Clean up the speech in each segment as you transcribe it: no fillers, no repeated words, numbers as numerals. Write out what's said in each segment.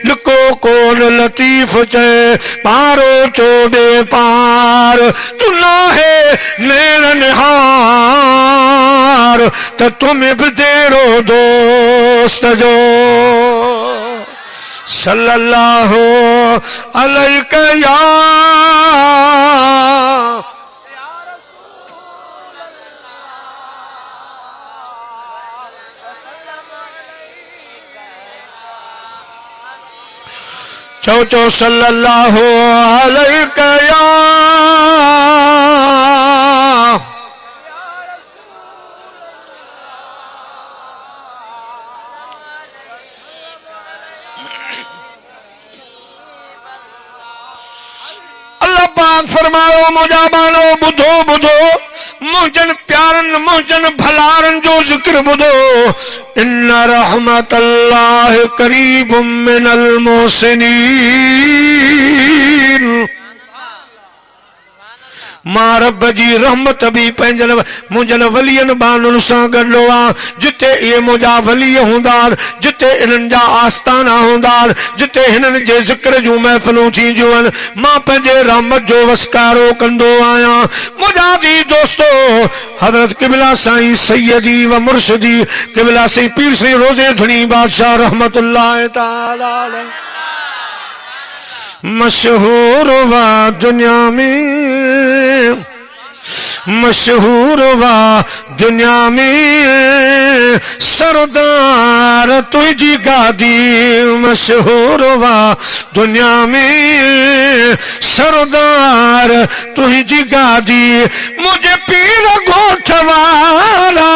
लिको कोन लतीफ चे पारो चोबे पार तू ना है नैन निहार तो तुम्हें भी तेरो दोस्त जो सल्लल्लाहु अलैहि या चौचो सल्लल्लाहु अलैहि या अल्लाह पाक फरमायो मुझा बानो बुधो बुधो मुझन प्यारन मुझन भलारन जो जिक्र बुधो इन्ना रहमतल्लाह करीबुम मिनल मोहसिनीन मां रब जी रहमत भी पंहिंजन मुंहिंजन वलियन बानुन सां गॾु आहे जिते इहे मुंहिंजा वली हूंदा जिते इन्हनि जा आस्थाना हूंदा जिते हिननि जे ज़िक्र जूं महफ़िलूं थींदियूं आहिनि मां पंहिंजे रहमत जो वसकारो कंदो आहियां मुंहिंजा जी दोस्तो हज़रत क़िबला साईं सैयदी व मुर्शिदी क़िबला साईं पीर साईं रोज़े धनी बादशाह रहमतुल्लाह तआला अलैह मशहूर वा दुनिया में मशहूर वा दुनिया में सरदार तुझी गादी मशहूर वा दुनिया में सरदार तुझी गादी मुझे पीर गोठवारा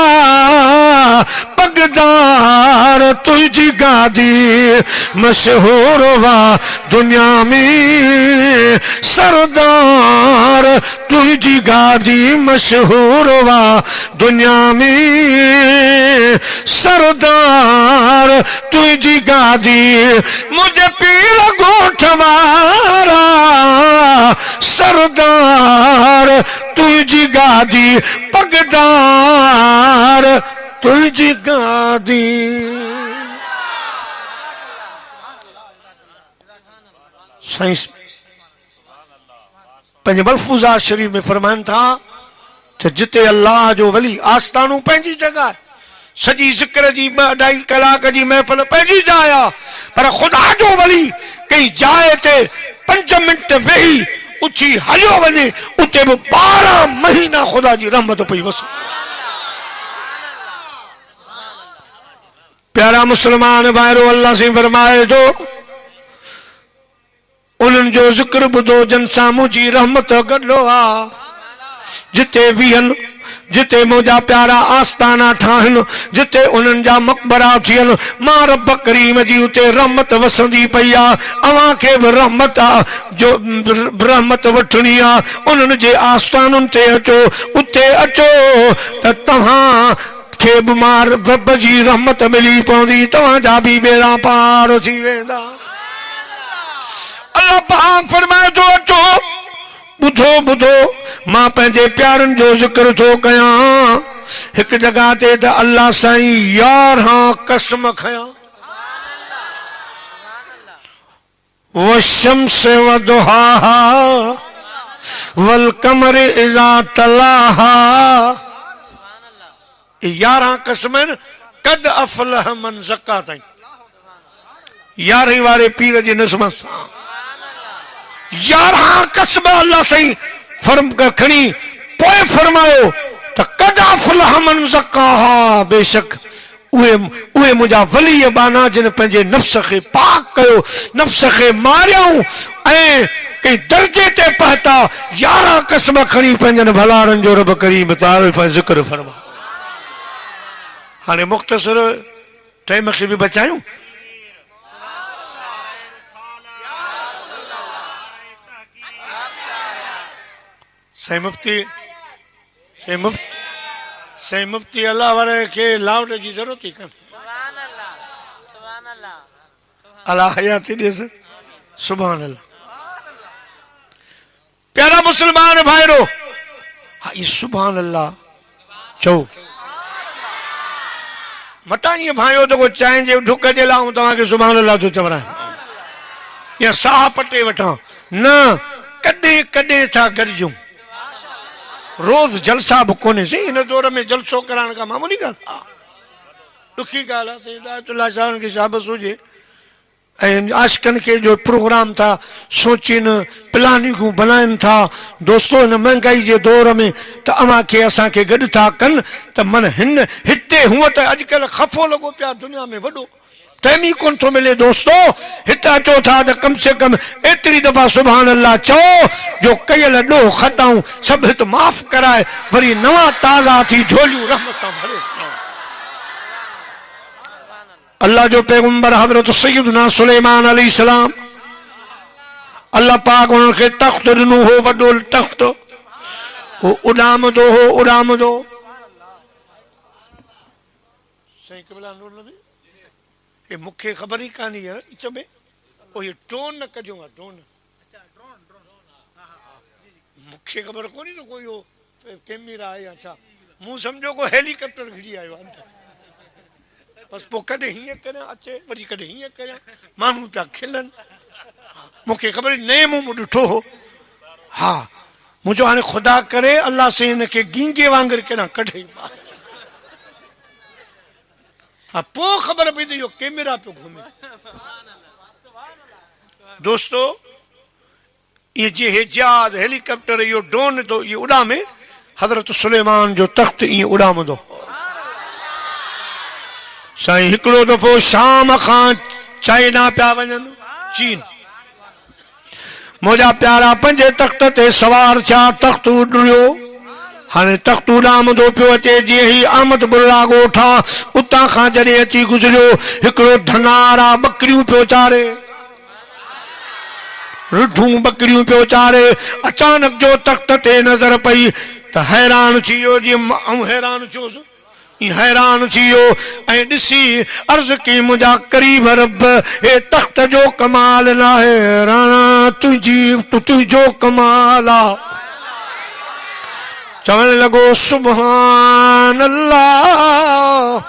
पगदार तुझी गादी मशहूर वा दुनिया में सरदार तुझी गादी मशहूर वा दुनिया में सरदार तुझी गादी मुझे पीर गोठवारा सरदार तुझी गादी पगदार तुझी गादी साइंस पंहिंजे मलफूज़ात शरीफ में फरमाइनि था कि जिते अल्लाह जो वली आस्थानू पंहिंजी जगह सॼी ज़िक्र जी 2.5 कलाक जी महफ़िल पंहिंजी जाइ आहे पर ख़ुदा जो वली कई जाइ ते 5 मिंट वेही उथी हलियो वञे उते बि 12 महीना ख़ुदा जी रहमत पई वसे प्यारा मुसलमान भाइरो अल्लाह से फरमाए जो उन्हनि जो ज़िक्र ॿुधो जन सां मुंहिंजी रहमत गॾो आहे जिते वीहनि जिते मुंहिंजा प्यारा आस्थाना ठाहिनि जिते उन्हनि जा मक़बरा थियनि मां रब करीम जी उते रहमत वसंदी पई आहे अव्हां खे बि रहमत जो रहमत वठणी आहे उन्हनि जे आस्थानुनि ते अचो उते अचो त तव्हां खे बि मां रब जी रहमत मिली पवंदी तव्हांजा बि बेड़ा पार थी वेंदा अल्लाह पाक फरमाए थो अचो बुधो बुधो मां पंहिंजे प्यारनि जो ज़िक्र थो कयां हिक जगह ते त अल्लाह साईं 11 कसम खयां वशम्स वदुहाहा वल कमर इज़ा तलाहा 11 कसमनि कद अफलह मन ज़क्का ताईं 11 वारे पीर जी नस्म सां 11 कसम अल्लाह साईं फर्म का खणी पोइ फरमायो त कद अफलह मन ज़क्काहा बेशक उहे मुंहिंजा वली बाना जिन पंहिंजे नफ्स खे पाक कयो नफ्स खे मारियऊं ऐं कई दर्जे ते पहुता 11 कसम खणी पंहिंजनि भलारनि जो रब करीम तारीफ़ ऐं ज़िक्र फरमा हाणे मुख़्तसर टाइम खे बि बचायूं सही मुफ्ती अल्लाह वारे के लाउड जी जरूरत ही कन अल्लाह हयाती दे सुभान अल्लाह प्यारा मुसलमान भाईरो हाँ ये सुभान अल्लाह चो मता ये भाइयों तो चाहे जे ढुक जे लाऊं तव्हां के सुभान अल्लाह जो चवणा या साह पटे वठां न कॾहिं कॾहिं था गॾिजूं रोज़ जलसा बि कोन्हे सही हिन दौर में जलसो कराइण का मामूली ॻाल्हि ॾुखी ॻाल्हि आहे साईं हिदायतुल्लाह साहब खे शाबस हुजे ऐं आशिकनि खे जो प्रोग्राम था सोचनि प्लानिंगूं बनाइनि था दोस्तो हिन महांगाई जे दौर में त अव्हां खे असांखे गॾु था कनि त मन हिन हिते हूअं त अॼुकल्ह खफ़ो लॻो पिया दुनिया में वॾो टाइम ई कोन थो मिले दोस्तो हिते अचो था त कम से कम एतिरी दफ़ा सुभान अल्लाह चओ जो कयल ॾोह ख़ताऊं सभु हिते माफ़ कराए वरी नवां ताज़ा थी झोलियूं रहमत सां भरे अल्लाह जो पैगंबर हज़रत सैयदना सुलेमान अलैहिस्सलाम अल्लाह पाक उन्हनि खे तख़्त ॾिनो हो वॾो तख़्त हो उॾामंदो हो उॾामंदो साईं क़िबला नूर नबी ये मूंखे ख़बर ई कान्हे यार विच में ओ ये टोन न कजो आहे टोन मूंखे ख़बर कोन्हे न कोई हो कैमरा आहे या छा मूं सम्झो को हेलीकॉप्टर घिरी आयो आहे बस पोइ कॾहिं हीअं करियां अचे वरी कॾहिं हीअं करियां माण्हू पिया खिलनि मूंखे ख़बर ई नए मुंहुं ॾिठो हो हा मुंहिंजो हाणे ख़ुदा करे अल्लाह साईं हिनखे गींगे वांगुरु केॾां कढे हा पोइ ख़बर पई त इहो कैमरा पियो घुमे दोस्तो ये जे हिजाज हेलीकॉप्टर इहो ड्रोन तो ये उड़ामे हज़रत सुलेमान जो तख़्त ईअं उड़ामंदो साईं हिकिड़ो दफ़ो शाम खां चाइना पिया वञनि चीन मुंहिंजा प्यारा पंहिंजे तख़्त ते सवार थिया तख़्त उॾियो हाणे तख़्त उॾामंदो पियो अचे जीअं ई अहमद बुल्ला ॻोठा उतां खां जॾहिं अची गुज़रियो हिकिड़ो धनार आहे ॿकरियूं पियो चारे रुढूं ॿकरियूं पियो चारे अचानक जो तख़्त ते नज़र पई त हैरान थी वियो जीअं ऐं हैरान थियोसि हैरान थी वियो ऐं ॾिसी अर्ज़ कई मुंहिंजा करीब रब हे तख़्त जो कमाल न आहे राणा तुंहिंजो कमाल आहे चवण लॻो सुभान अल्लाह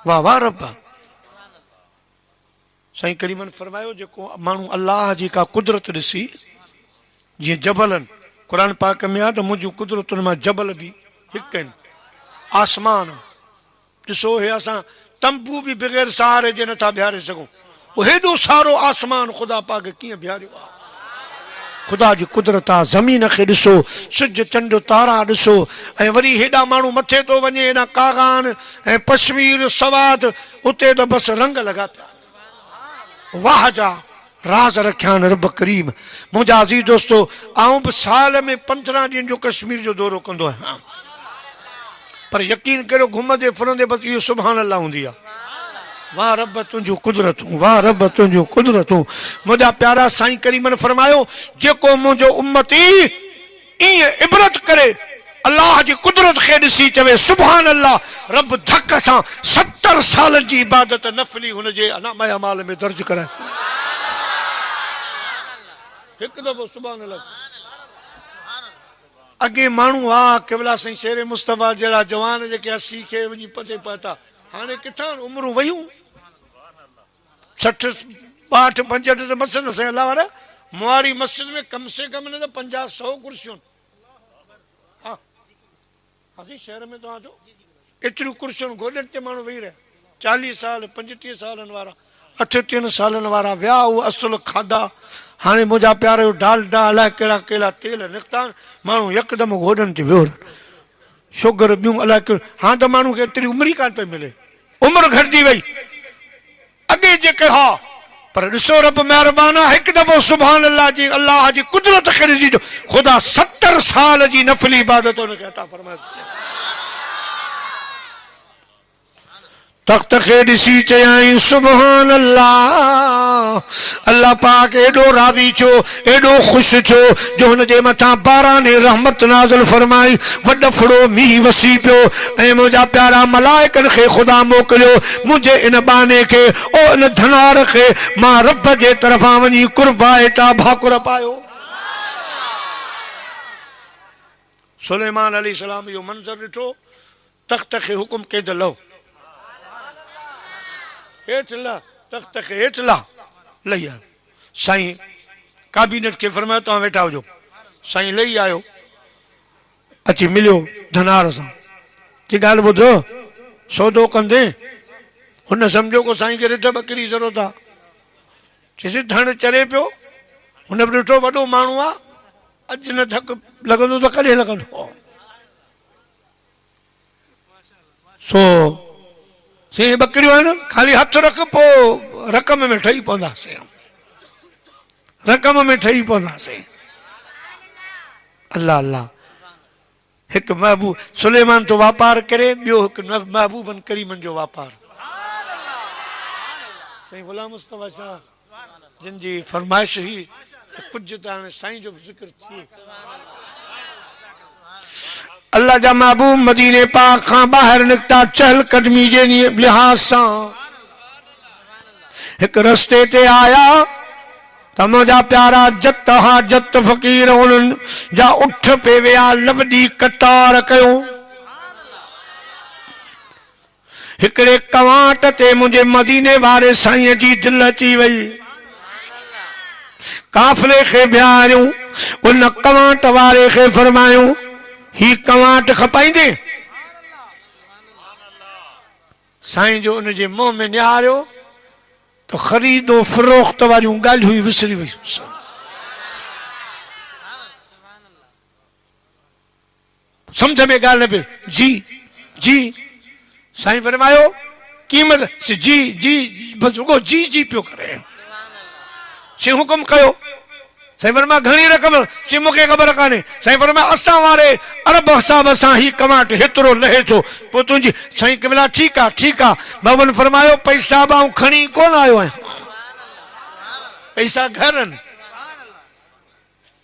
वाह वाह रब साईं करीमन फरमायो जेको माण्हू अल्लाह जी का कुदरत ॾिसी जीअं जबलनि क़ुर पाक में आहे त मुंहिंजूं कुदरतुनि मां जबल बि हिकु आहिनि आसमान ॾिसो हे असां तंबू बि बग़ैर सहारे जे नथा बीहारे सघूं हेॾो सारो आसमान ख़ुदा पाक कीअं बीहारियो आहे ख़ुदा जी कुदरत आहे ज़मीन खे ॾिसो सिज चंड तारा ॾिसो ऐं वरी हेॾा माण्हू मथे थो वञे हेॾा कागान ऐं पश्मीर सवाद उते त बसि रंग लॻा पिया वाह जा राज रखिया आहिनि रब करीम मुंहिंजा अज़ीज़ दोस्तो आऊं बि साल में 15 ॾींहंनि जो कश्मीर जो दौरो कंदो आहियां पर यकीन करियो घुमंदे फिरंदे बसि इहो सुभान अल्लाह हूंदी आहे वाह रब तुंहिंजूं कुदरतूं वाह रब तुंहिंजूं कुदरतूं मुंहिंजा प्यारा साईं करीमन फरमायो जेको मुंहिंजो उम्मती ईअं इबरत करे अल्लाह जी कुदरत खे ॾिसी चवे सुभान अल्लाह रब धक सां 70 सालनि जी इबादत नफ़ली हुनजे अनामा अमाल में दर्ज कराए हिकु दफ़ो सुभान अल्लाह अॻे माण्हू हा क़िबला साईं शेर मुस्तफ़ा जहिड़ा जवान जेके 80 खे वञी पते पहुता हाणे किथां उमिरूं वयूं 60 62 65 त मस्जिद साईं अल्लाह वारा मुआरी मस्जिद में कम से कम न 50-100 कुर्सियूं हा असीं शहर में तव्हां जो एतिरियूं कुर्सियूं गोॾनि ते माण्हू वेही रहिया 40 साल 35 सालनि वारा 38 सालनि वारा विया उहे असुल खाधा हाणे मुंहिंजा प्यारो डालडा अलाए कहिड़ा कहिड़ा तेल निकिता माण्हू यकदमि गोॾनि ते वियो शुगर ॿियूं अलाए कहिड़ो हाणे त माण्हू खे एतिरी उमिरि ई कान पई मिले उमिरि घटिजी वई अॻे जेके हा पर ॾिसो रब महिरबानी आहे हिकु दफ़ो सुभान अल्लाह जी कुदरत खे ॾिसी ख़ुदा 70 साल जी नफ़ली इबादत हुनखे अता फरमाए तख़्त खे ॾिसी चयाईं सुभान अल्लाह अल्लाह पाक एॾो राज़ी थियो एॾो ख़ुशि थियो जो हुनजे मथां बाराने रहमत नाज़िल फरमाई वॾो फुड़ो मींहुं वसी पियो ऐं मुंहिंजा प्यारा मलाइकनि खे ख़ुदा मोकिलियो मुंहिंजे इन बाने खे ओ इन धनार खे मां रब जे तरफ़ां वञी कुर्बाए ता भाकुर पायो सुलेमान अलैहिस्सलाम इहो मंज़र ॾिठो तख़्त खे हुकुम कई त लहो हेठि ल तख्त खे हेठि लही आयो। साईं कैबिनेट खे फरमायो तव्हां वेठा हुजो। साईं लही आयो, अची मिलियो धनार सां। की ॻाल्हि ॿुधो, सौदो कंदे? हुन सम्झो को साईं खे रिढ ॿकरी ज़रूरत आहे। चइसि धण चरे पियो। हुन बि ॾिठो वॾो माण्हू आहे, अॼु न थक लॻंदो त कॾहिं लॻंदो। सो साईं ॿकरियूं आहिनि, ख़ाली हथु रख, पोइ रक़म में ठही पवंदासीं, रक़म में ठही पवंदासीं। अल्लाह अल्लाह। हिकु महबूब सुलेमान तो वापार करे, ॿियो हिकु महबूबन करीमन जो वापार। साईं गुलाम मुस्तफा शाह जिन जी फरमाइश हुई त कुझु त हाणे साईं जो ज़िक्र थिए। अल्लाह जा महबूब मदीने पाक खां ॿाहिरि निकिता चहल कदमी जे लिहाज़ सां। हिकु रस्ते ते आया त मुंहिंजा प्यारा जत हाजत फ़कीर उन्हनि जा उठ पे विया, लवॾी कतार कयो। हिकिड़े कवाट ते मुंहिंजे मदीने वारे साईं जी दिलि अची वई। काफ़िले खे बीहारियूं, उन कवाट वारे खे फरमायूं ही कवाट खपाईंदे? साईं जो उन जे मुंहं में निहारियो तो ख़रीदो फ़रोख्त वारियूं ॻाल्हियूं ही विसरी वई। सम्झ में ॻाल्हि न पई। जी जी साईं फरमायो कीमत? जी जी बस रुगो जी जी पियो करे। साईं हुकुम कयो। साईं फरमा घणी रक़म? सी मूंखे ख़बर कान्हे। साईं फरमा असां वारे अरब हिसाब सां ही कमाट हेतिरो लहे थो, पोइ तुंहिंजी। साईं कमला ठीकु आहे ठीकु आहे। बाबन फरमायो पैसा बाऊं खणी कोन आयो आहियां, पैसा घर आहिनि।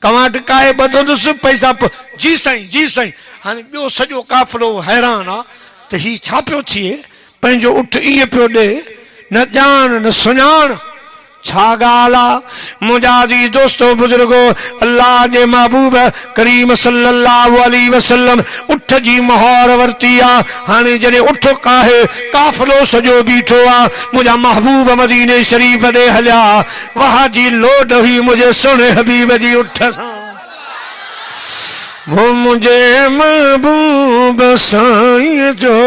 कमाट काए ॿधंदुसि पैसा। जी साईं जी साईं। हाणे ॿियो सॼो काफ़िलो हैरान आहे त ही छा पियो थिए, पंहिंजो उठ ईअं पियो ॾे, न ॼाण न सुञाण। छा ॻाल्हि आहे मुंहिंजा जी दोस्तो बुज़ुर्गो, अल्लाह जे महबूब करीम सल्लल्लाहु अलैहि वसल्लम उठ जी मोहर वरती आहे। हाणे जॾहिं उठ काहे काफ़िलो सॼो बीठो आहे, मुंहिंजा महबूब मदीने शरीफ़ ॾे हलिया। वाह जी लोड हुई मुंहिंजे सुहिणे हबीब जी उठ सां। वो मुंहिंजे महबूब साईं जो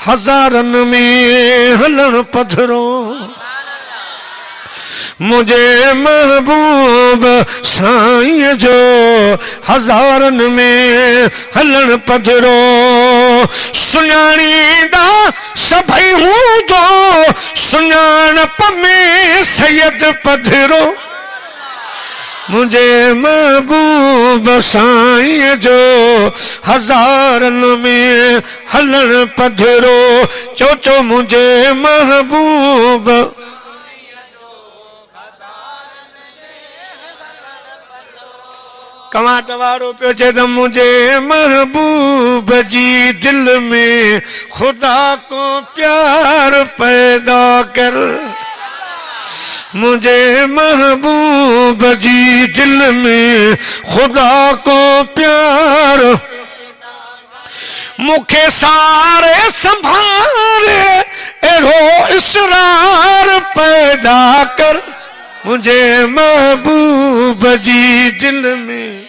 हज़ारनि में हलण पधरो। मुझे महबूब साईं जो हज़ारनि में हलण पधरो। सुञाणींदा सभई हूंदो, सुञाणप में सैयद पधरो। मुझे महबूब साईं जो हज़ारनि में हलण पधरो। चो मुझे महबूब कमाट वारो पियो चए त मुझे महबूब जी दिल में खुदा को प्यार पैदा कर। मुझे महबूब जी दिल में खुदा को प्यार, मुखे सारे संभाले एड़ो इसरार पैदा कर। मुझे महबूब जी दिल में,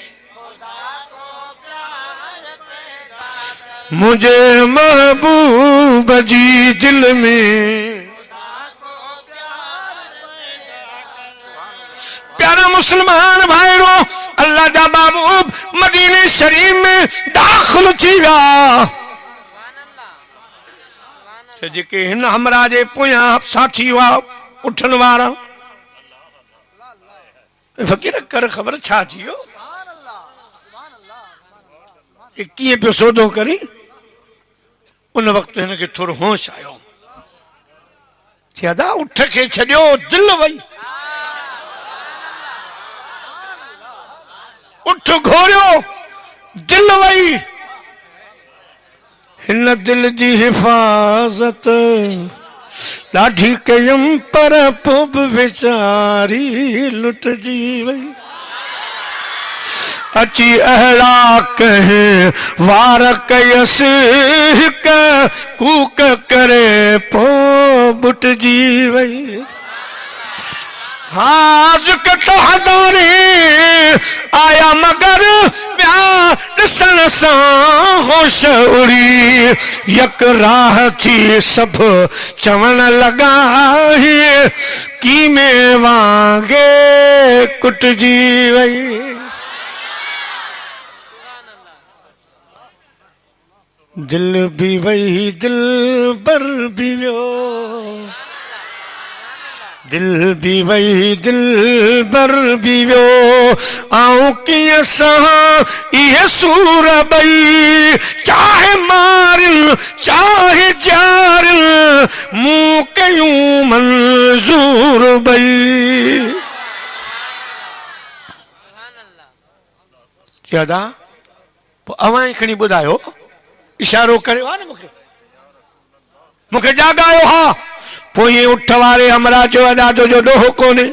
मुझे महबूब जी दिल में। प्यारा मुसलमान भाईरो, अल्लाह जा महबूब मदीने शरीफ में दाखिल थी विया। जेके हिन हमरा जे पोयां साथी हुआ उठण वारा, फ़कीर कर ख़बर छा थियो, कीअं पियो सौदो करी। उन वक़्तु हिनखे थोरो होश आयो। थिया उठ खे छॾियो, दिलि वई। उठ घोरियो, दिलि वई। हिन दिल जी हिफ़ाज़त ॾाढी कयम पर पोइ बि वीचारी लुटजी वई। अची अहिड़ा कहीं वार कयसि हिक कूक करे पोइ कुटजी वई हाज के तो हज़ारे आया मगर प्या ॾिसण सां होश उड़ी यक राह थी सब चवण लगा की में वांगे कुटजी वई दिल भी वही दिल बर भी वियो दिल भी वही दिल बर भी वियो आऊं कीअं सहां इहे सूर बई चाहे मारिन चाहे जारिन मूं कयूं मंज़ूर बई दादा पोइ अवां ई खणी ॿुधायो इशारो करियो आहे न मूंखे जागायो हा पोइ उठ वारे हमरा जो अदा जो ॾोहो कोन्हे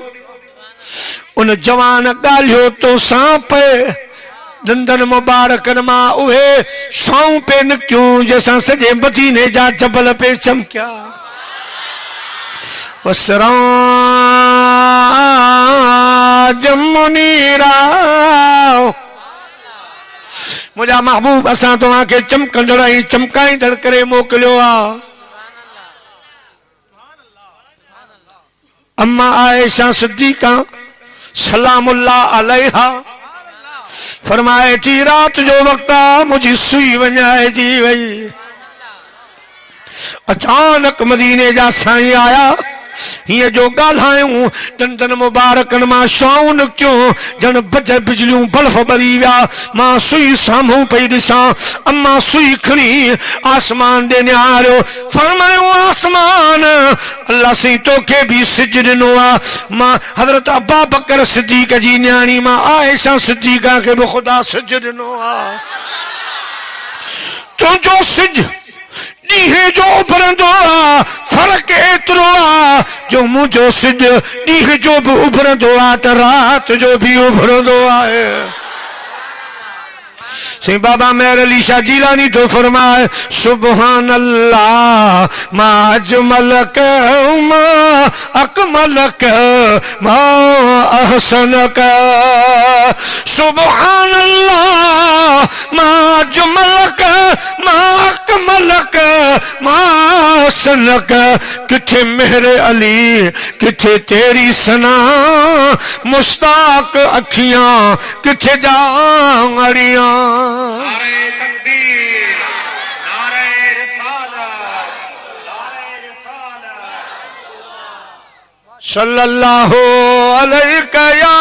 उन जवान ॻाल्हियो तो सांप दंदन मुबारकनि मां उहे छाऊं पे निकितियूं जंहिंसां सॼे मदीने जा जबल पे चमकिया वसरा जमुनीरा मुझा महबूब असां तव्हांखे चमकंदड़ ऐं चमकाईंदड़ करे मोकिलियो आहे अम्मा आयशा सिद्दीका सलामुल्लाह अलैहा फरमाए थी रात जो वक्त मुझी सुई वञाए जी वई अचानक मदीने जा साईं आया हिय जो ॻाल्हायूं दंदन मुबारकनि मां छाऊं निकितियूं ॼण बज बिजलियूं बल्फ ॿरी विया मां सुई साम्हूं पई ॾिसां अम्मा सुई खणी आसमान ॾे निहारियो फरमायो आसमान अल्लाह साईं तोखे बि सिज ॾिनो आहे मां हज़रत अबा बकर सिद्दीक़ जी न्याणी मां आयशा सिद्दीक़ा खे बि ख़ुदा सिज ॾिनो आहे तुंहिंजो सिज ॾींहं जो उभरंदो आहे फर्क़ु एतिरो आहे जो मुंहिंजो सिज ॾींहं जो बि उभरंदो आहे त राति जो बि उभरंदो आहे से बाबा मेहर अली शाह जीलानी तो फरमाए सुबहान अल्लाह मा अजमलक मा अकमलक मा अहसनक सुबहान अल्लाह मा अजमलक मा अकमलक मा अहसनक किथे मेहर अली किथे तेरी सना मुश्ताक अखियां किथे जांगड़ियां नारे तकबीर नारे रिसालत सल्लल्लाहु अलैहि या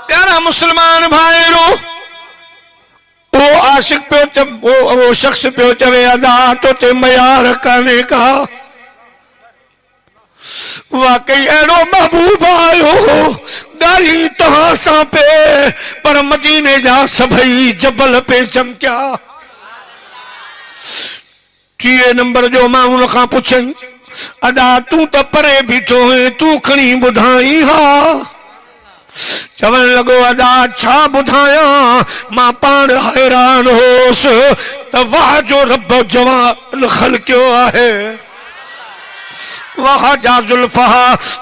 प्यारा मुसलमान भाईरो वो आशिक पे वो शख्स पे चवे अदा तो ते मयार काने का वाकई अड़ो महबूब आयो गाली तहां सां पे पर मदीने जा सभई जबल पे चमकिया 3 नंबर जो माण्हुनि खां पुछई अदा तू तो परे बीठो है तू खणी ॿुधाई हा चवण लॻो अदा छा ॿुधाया मां पाण हैरान होस त वाह जो रब जवान ख़लकियो आहे वाह जा जुल्फा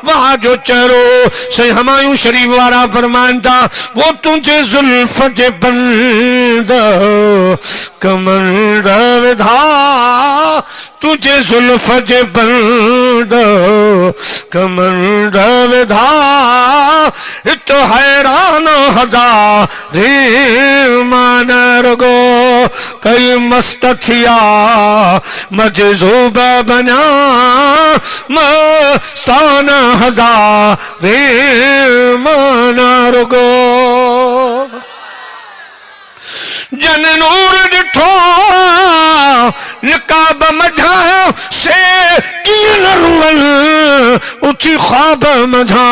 वाह जो चेहरो से हमायूं शरीफ वारा फरमान था वो तुझे जुल्फ जे बंद कमंड विधा तुझे जुल्फ जे बंद कमंड विधा इत हैरान हज़ारे मान रगो कई मस्त थिया मजज़ूब बना मस्तान हज़ारे मान रगो जन नूर ॾिठो निकाब मझा से कीअं न रुअन उथी ख्वाब मझा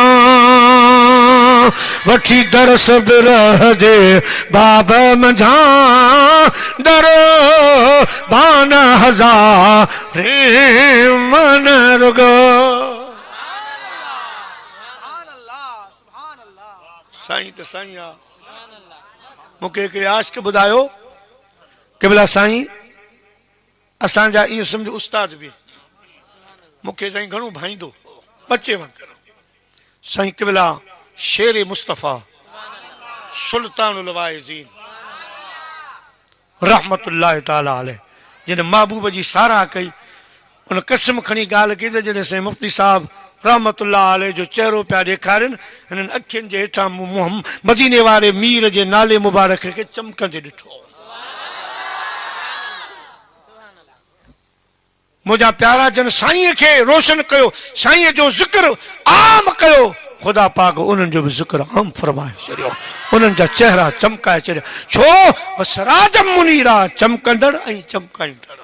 वठी दरस बिरह जे बाब मझा दर बान हज़ारे मन रुगो साईं त साईं आहे मूंखे हिकिड़े आशिक़ ॿुधायो कि भला साईं असांजा ईअं सम्झो उस्ताद बि मूंखे साईं घणो भाईंदो बचे वञ साईं क़िबला शेर मुस्तफ़ा सुल्तानुल वाइज़ीन रहमतुल्लाह ताला अलैह जिन महबूब जी साराह कई उन कसम खणी ॻाल्हि कई त जॾहिं साईं मुफ्ती साहब रहमतुल्लाह अलैह जो चेहरो पिया ॾेखारनि हिननि अखियुनि जे हेठां मदीने वारे मीर जे नाले मुबारक खे चमकंदे ॾिठो मुंहिंजा प्यारा जन साईं खे रोशन कयो साईं जो ज़िक्र आम कयो खुदा पाक उन्हनि जो बि ज़िक्र आम फरमाए छॾियो उन्हनि जा चेहरा चमकाए छॾिया छो बसराज मुनीरा चमकंदड़ ऐं चमकाईंदड़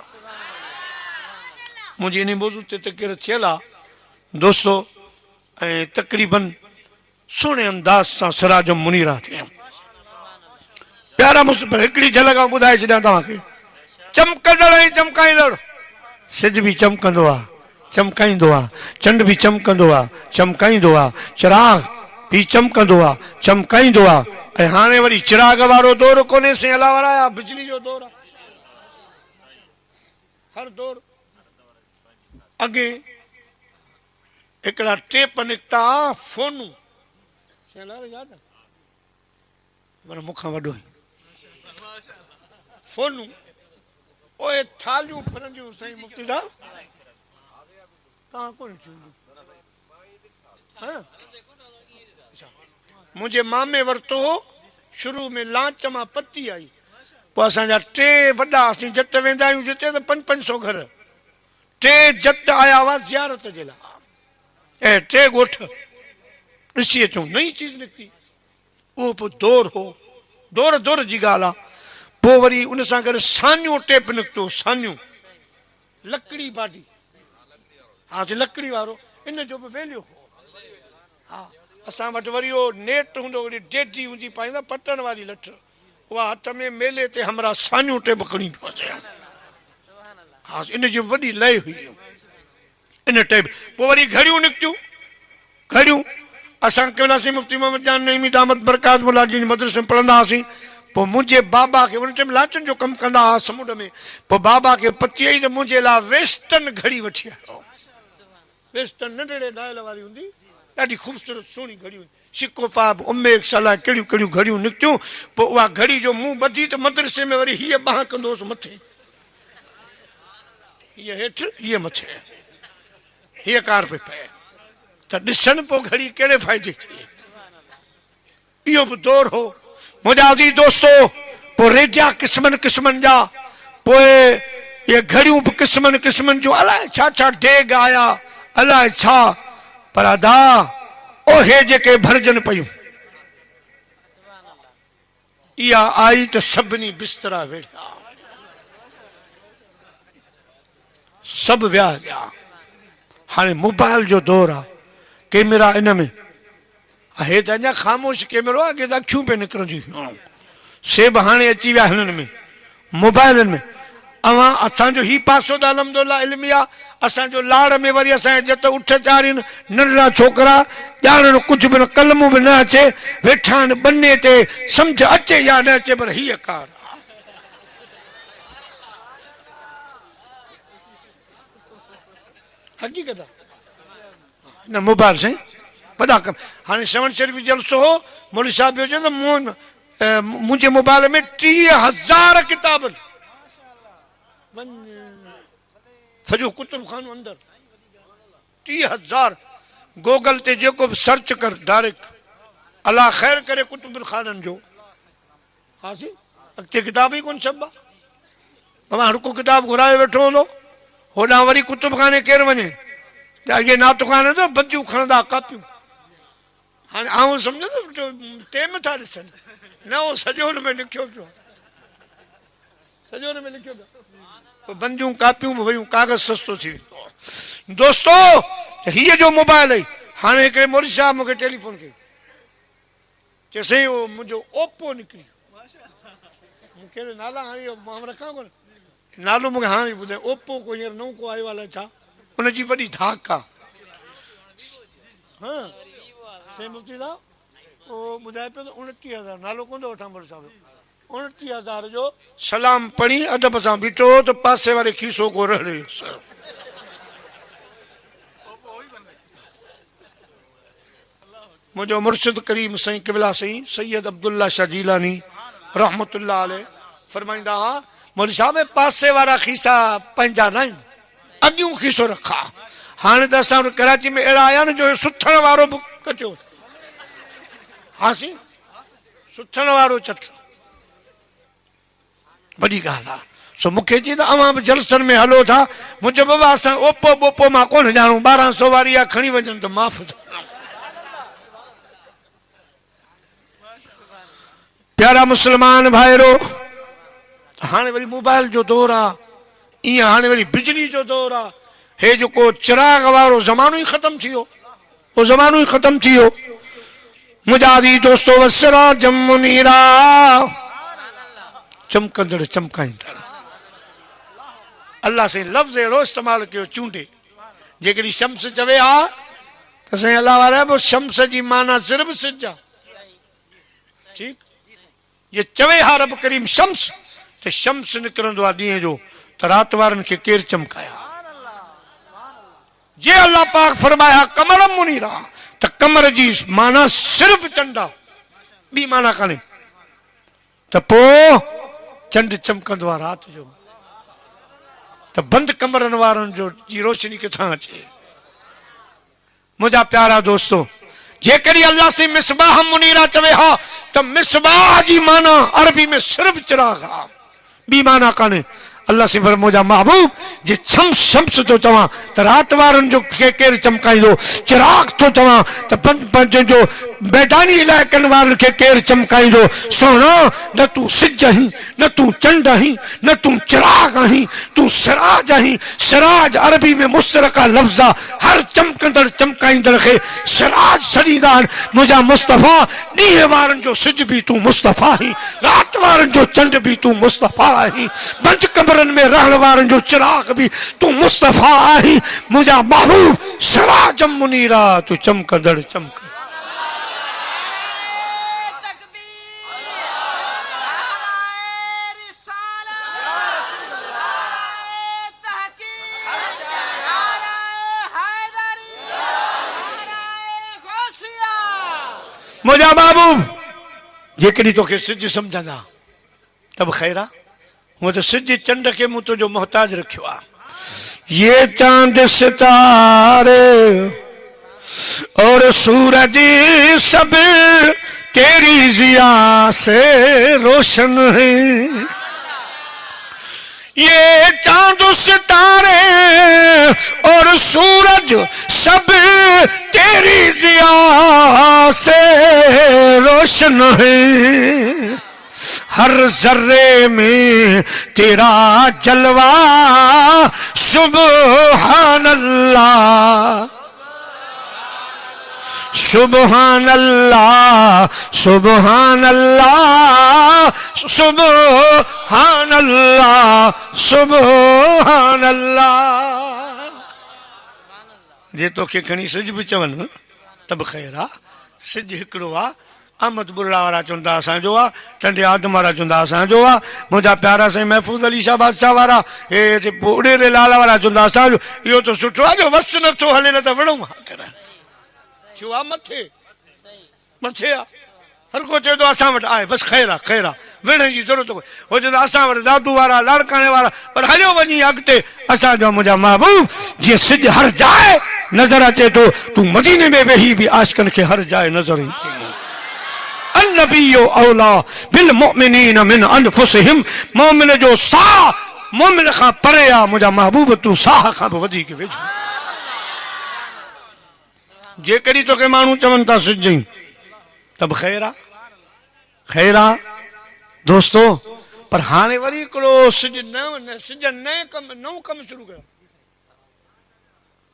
मुंहिंजी इन मौज़ू ते तक़रीर थियल आहे दोस्तो ऐं तक़रीबन सुहिणे अंदाज़ सां सिराज मुनीरा थिया प्यारा मुस्तफ़ा हिकिड़ी झलक मां ॿुधाए छॾियां तव्हांखे चमकंदड़ ऐं चमकाईंदड़ सिज बि चमकंदो आहे चमकाईंदो आहे चंड बि चमकंदो आहे चमकाईंदो आहे चिराग बि चमकंदो आहे चमकाईंदो आहे ऐं हाणे वरी चिराग वारो दौर कोन्हे से अला वारा बिजली जो दौर आहे हर दौर अॻे हिकिड़ा टेप निकिता फोनूं पर मूंखां वॾो फोनूं ओए थालियूं फिरंदियूं साईं मुफ्ती साहब तव्हां कोन मुंहिंजे मामे वरितो हो शुरू में लांच मां पती आई पोइ असांजा टे वॾा असीं जट वेंदा आहियूं जिते त 500 घर टे जट आया हुआ ज़ियारत जे लाइ ऐं टे ॻोठ ॾिसी अचूं नई चीज़ निकिती उहो पोइ दौर हो दौर जी ॻाल्हि आहे पोइ वरी उन सां गॾु सानियूं टेप निकितो सानियूं लकड़ी बाटी हा लकड़ी वारो इन जो बि वैल्यू हो हा असां वटि वरी उहो नेट हूंदो वरी डेडी हूंदी पाईंदा पटण वारी लठ उहा हथ में मेले ते हमरा सानियूं टेप खणी अचे हा इन जी वॾी लय हुई इन टेप पोइ वरी घड़ियूं निकितियूं घड़ियूं असां केवलासीं मुफ्ती मोहम्मद जान नईमी दामत बरकात मुल्ला जी मदरसे में पढ़ंदा हुआसीं पोइ मुंहिंजे बाबा खे उन टाइम लाचनि जो कमु कंदा हुआ समुंड में पोइ बाबा खे पती आई त मुंहिंजे लाइ वेस्टर्न घड़ी वठी आयो वेस्टर्न नंढड़े डायल वारी हूंदी ॾाढी ख़ूबसूरत सुहिणी घड़ी हुई सिको पाप उमेद सलाह कहिड़ियूं कहिड़ियूं घड़ियूं निकितियूं पोइ उहा घड़ी जो मुंहुं ॿधी त मदरसे में वरी हीअ बांह कंदोसि मथे हीअ हेठि हीअ मथे हीअ कार पई पए त ॾिसनि पोइ घड़ी कहिड़े फ़ाइदे जी इहो बि दौर हो मुंहिंजा अज़ीज़ दोस्तो पोइ रेडिया क़िस्मनि क़िस्मनि जा पोइ इहे घड़ियूं बि क़िस्मनि क़िस्मनि जूं अलाए छा छा डेग आया अलाए छा पर अदा ओहे जेके भरजनि पयूं इहा आई त सभिनी बिस्तरा वेठा सभु विया हाणे मोबाइल जो दौर आहे कैमरा इन में हे त अञा ख़ामोश कैमरो आहे अॻे त अखियूं पे निकिरंदियूं सेब हाणे अची विया हिननि में मोबाइलनि में अवां असांजो ही पासो त अलहमदुलिल्लाह इल्मी आहे असांजो लाड़ में वरी असांजे जत उठ चाढ़ीनि नंढड़ा छोकिरा ॼाणनि कुझु बि न कलमूं बि न अचे वेठा आहिनि बने ते सम्झ अचे या न अचे पर हीअ कार हक़ीक़त आहे न मोबाइल साईं वॾा कम हाणे 7 शरीफ़ जलसो हो मौलवी साहब जो चवंदो मुंहिंजे मोबाइल में 30,000 किताब सॼो कुतुब खानो अंदर 30,000 गूगल ते जेको बि सर्च कर डायरेक्ट अलाह ख़ैर करे कुतुब खाननि जो हा सी अॻिते किताब ई कोन छप आहे तव्हां हर को किताब घुराए वेठो हूंदो होॾां वरी कुतुब खाने केरु वञे अॻे नातो खाने त बदियूं खणंदा कापियूं हाणे आऊं सम्झो त टेम था ॾिसनि न उहो सॼो हुन में लिखियो पियो सॼो हुन में लिखियो पियो बंदियूं कापियूं बि वयूं कागज़ सस्तो थी वियो दोस्तो हीअ जो मोबाइल आई हाणे हिकिड़े मौलवी साहब मूंखे टेलीफोन कई चए साईं उहो मुंहिंजो ओपो निकिरी कहिड़े नाला हाणे मां रखां कोन नालो मूंखे हाणे ॿुधाए ओपो को हींअर नओं को आयो आहे छा हुनजी वॾी धाक आहे हा साईं मुफ्ती साहब ओ ॿुधाए पियो त 29,000 नालो कोन थो वठां पर साहिब 29,000 जो सलाम पढ़ी अदब सां बीठो त पासे वारे खीसो को रड़े मुझो मुर्शिद करीम सही किबला सही सैयद अब्दुल्ला शाह जीलानी रहमतुल्लाह अलैह फरमाइंदा हा मौलवी साहब पासे वारा खीसा पंहिंजा न आहिनि अॻियूं खीसो रखा हाणे त असां कराची में अहिड़ा आया न जो सुथण वारो बि कचो हाँ सी सुथण वारो चट वॾी ॻाल्हि आहे सो मूंखे चई त अवां बि जलसनि में हलो था मुंहिंजो बाबा असां ओपो ॿोपो मां कोन ॼाणूं 1200 वारी आहे खणी वञनि त माफ़ प्यारा मुसलमान भाइरो हाणे वरी मोबाइल जो दौर आहे ईअं हाणे वरी बिजली जो दौर आहे हे जेको चिराग वारो ज़मानो ई ख़तम थी वियो उहो ज़मानो ई ख़तम थी वियो मुंहिंजा दी दोस्तो वसरा जमुनीरा चमकंदड़ चमकाईंदड़ अल्लाह से लफ़्ज़ अहिड़ो इस्तेमालु कयो चूंडे जेकॾहिं शम्स चवे हा त साईं अल्लाह वारा पोइ शम्स जी माना सिर्फ़ु सिज आहे ठीकु ये चवे हा रब करीम शम्स त शम्स निकिरंदो आहे ॾींहं जो त राति वारनि खे केरु चमकाया जे अल्लाह पाक फरमाया कमरम मुनीरा त कमर जी माना सिर्फ़ु चंड आहे ॿी माना कान्हे त पोइ चंड चमकंदो आहे राति जो त बंदि कमरनि वारनि जो जी रोशनी किथां अचे मुंहिंजा प्यारा दोस्तो जेकॾहिं अल्लाह से मिसबाह मुनीरा चवे हा त मिसबाह जी माना अरबी में सिर्फ़ु चिराग आहे ॿी माना कान्हे अल्लाह से फरमाया मुंहिंजा महबूब जे शम्स तो चवां त राति वारनि जो केरु चमकाईंदो चिराग तो चवां त पंहिंजो मैदानी इलाइक़नि वारनि खे केरु चमकाईंदो सोना न तूं सिज आहीं न तूं चंड आहीं न तूं चिराग आहीं तूं सिराज आहीं सिराज अरबी में मुश्तरका लफ़्ज़ आहे हर चमकंदड़ चमकाईंदड़ खे सिराज सॾींदा आहिनि मुंहिंजा मुस्तफ़ा ॾींहं वारनि जो सिज बि तूं मुस्तफ़ा आहीं राति वारनि जो चंड बि तूं मुस्तफ़ा आहीं बंदि कमरनि में रहण वारनि जो चिराग बि तूं मुस्तफ़ा आहीं मुंहिंजा महबूब सिराज मुनीरा तूं चमकंदड़ चमक मुंहिंजा महबूब जेकॾहिं तोखे सिज सम्झंदा त बि ख़ैर आहे हूअं त सिज चंड खे मूं तुंहिंजो मोहताज रखियो आहे ये चांद सितारे और सूरज सब तेरी जिया से रोशन है ये चांद सितारे और सूरज सब तेरी जिया से रोशन है हर जर्रे में तेरा जलवा सुबहान अल्लाह सुबहान अल्लाह सुबहान अल्लाह सुबहान अल्लाह सुबहान अल्लाह जे तोखे खणी सिज बि चवनि त बि ख़ैर आहे सिज हिकिड़ो आहे अहमद बुर्ला वारा चवंदा असांजो आहे टंडे आदम वारा चवंदा असांजो आहे मुंहिंजा प्यारा साईं महफ़ूज़ अली शाह बादशाह वारा हे उड़ेरे लाल वारा चवंदा असांजो इहो त सुठो आहे जो वस नथो हले न त विड़ूं थियो आहे मथे मथे आहे हर को चए थो असां वटि आहे बसि ख़ैर आहे ख़ैर आहे विढ़ण जी ज़रूरत कोन्हे हो चवंदा असां वटि दादू वारा लाड़काणे वारा पर हलियो वञी अॻिते असांजो मुंहिंजा महबूब जीअं सिज हर जाइ नज़र अचे थो तूं मदीने में वेही बि आशिक़नि खे हर जाइ नज़र ईंदी अन्नबियो औला बिल मुमिनीन मिन अनफुसिहिम मोमिन जो साह मोमिन खां परे आहे मुंहिंजा महबूब तूं साह खां बि वधीक वेझो जेकॾहिं तोखे माण्हू चवनि था सिज जी त बि ख़ैर आहे दोस्तो पर हाणे वरी हिकिड़ो सिज नओं कमु शुरू कयो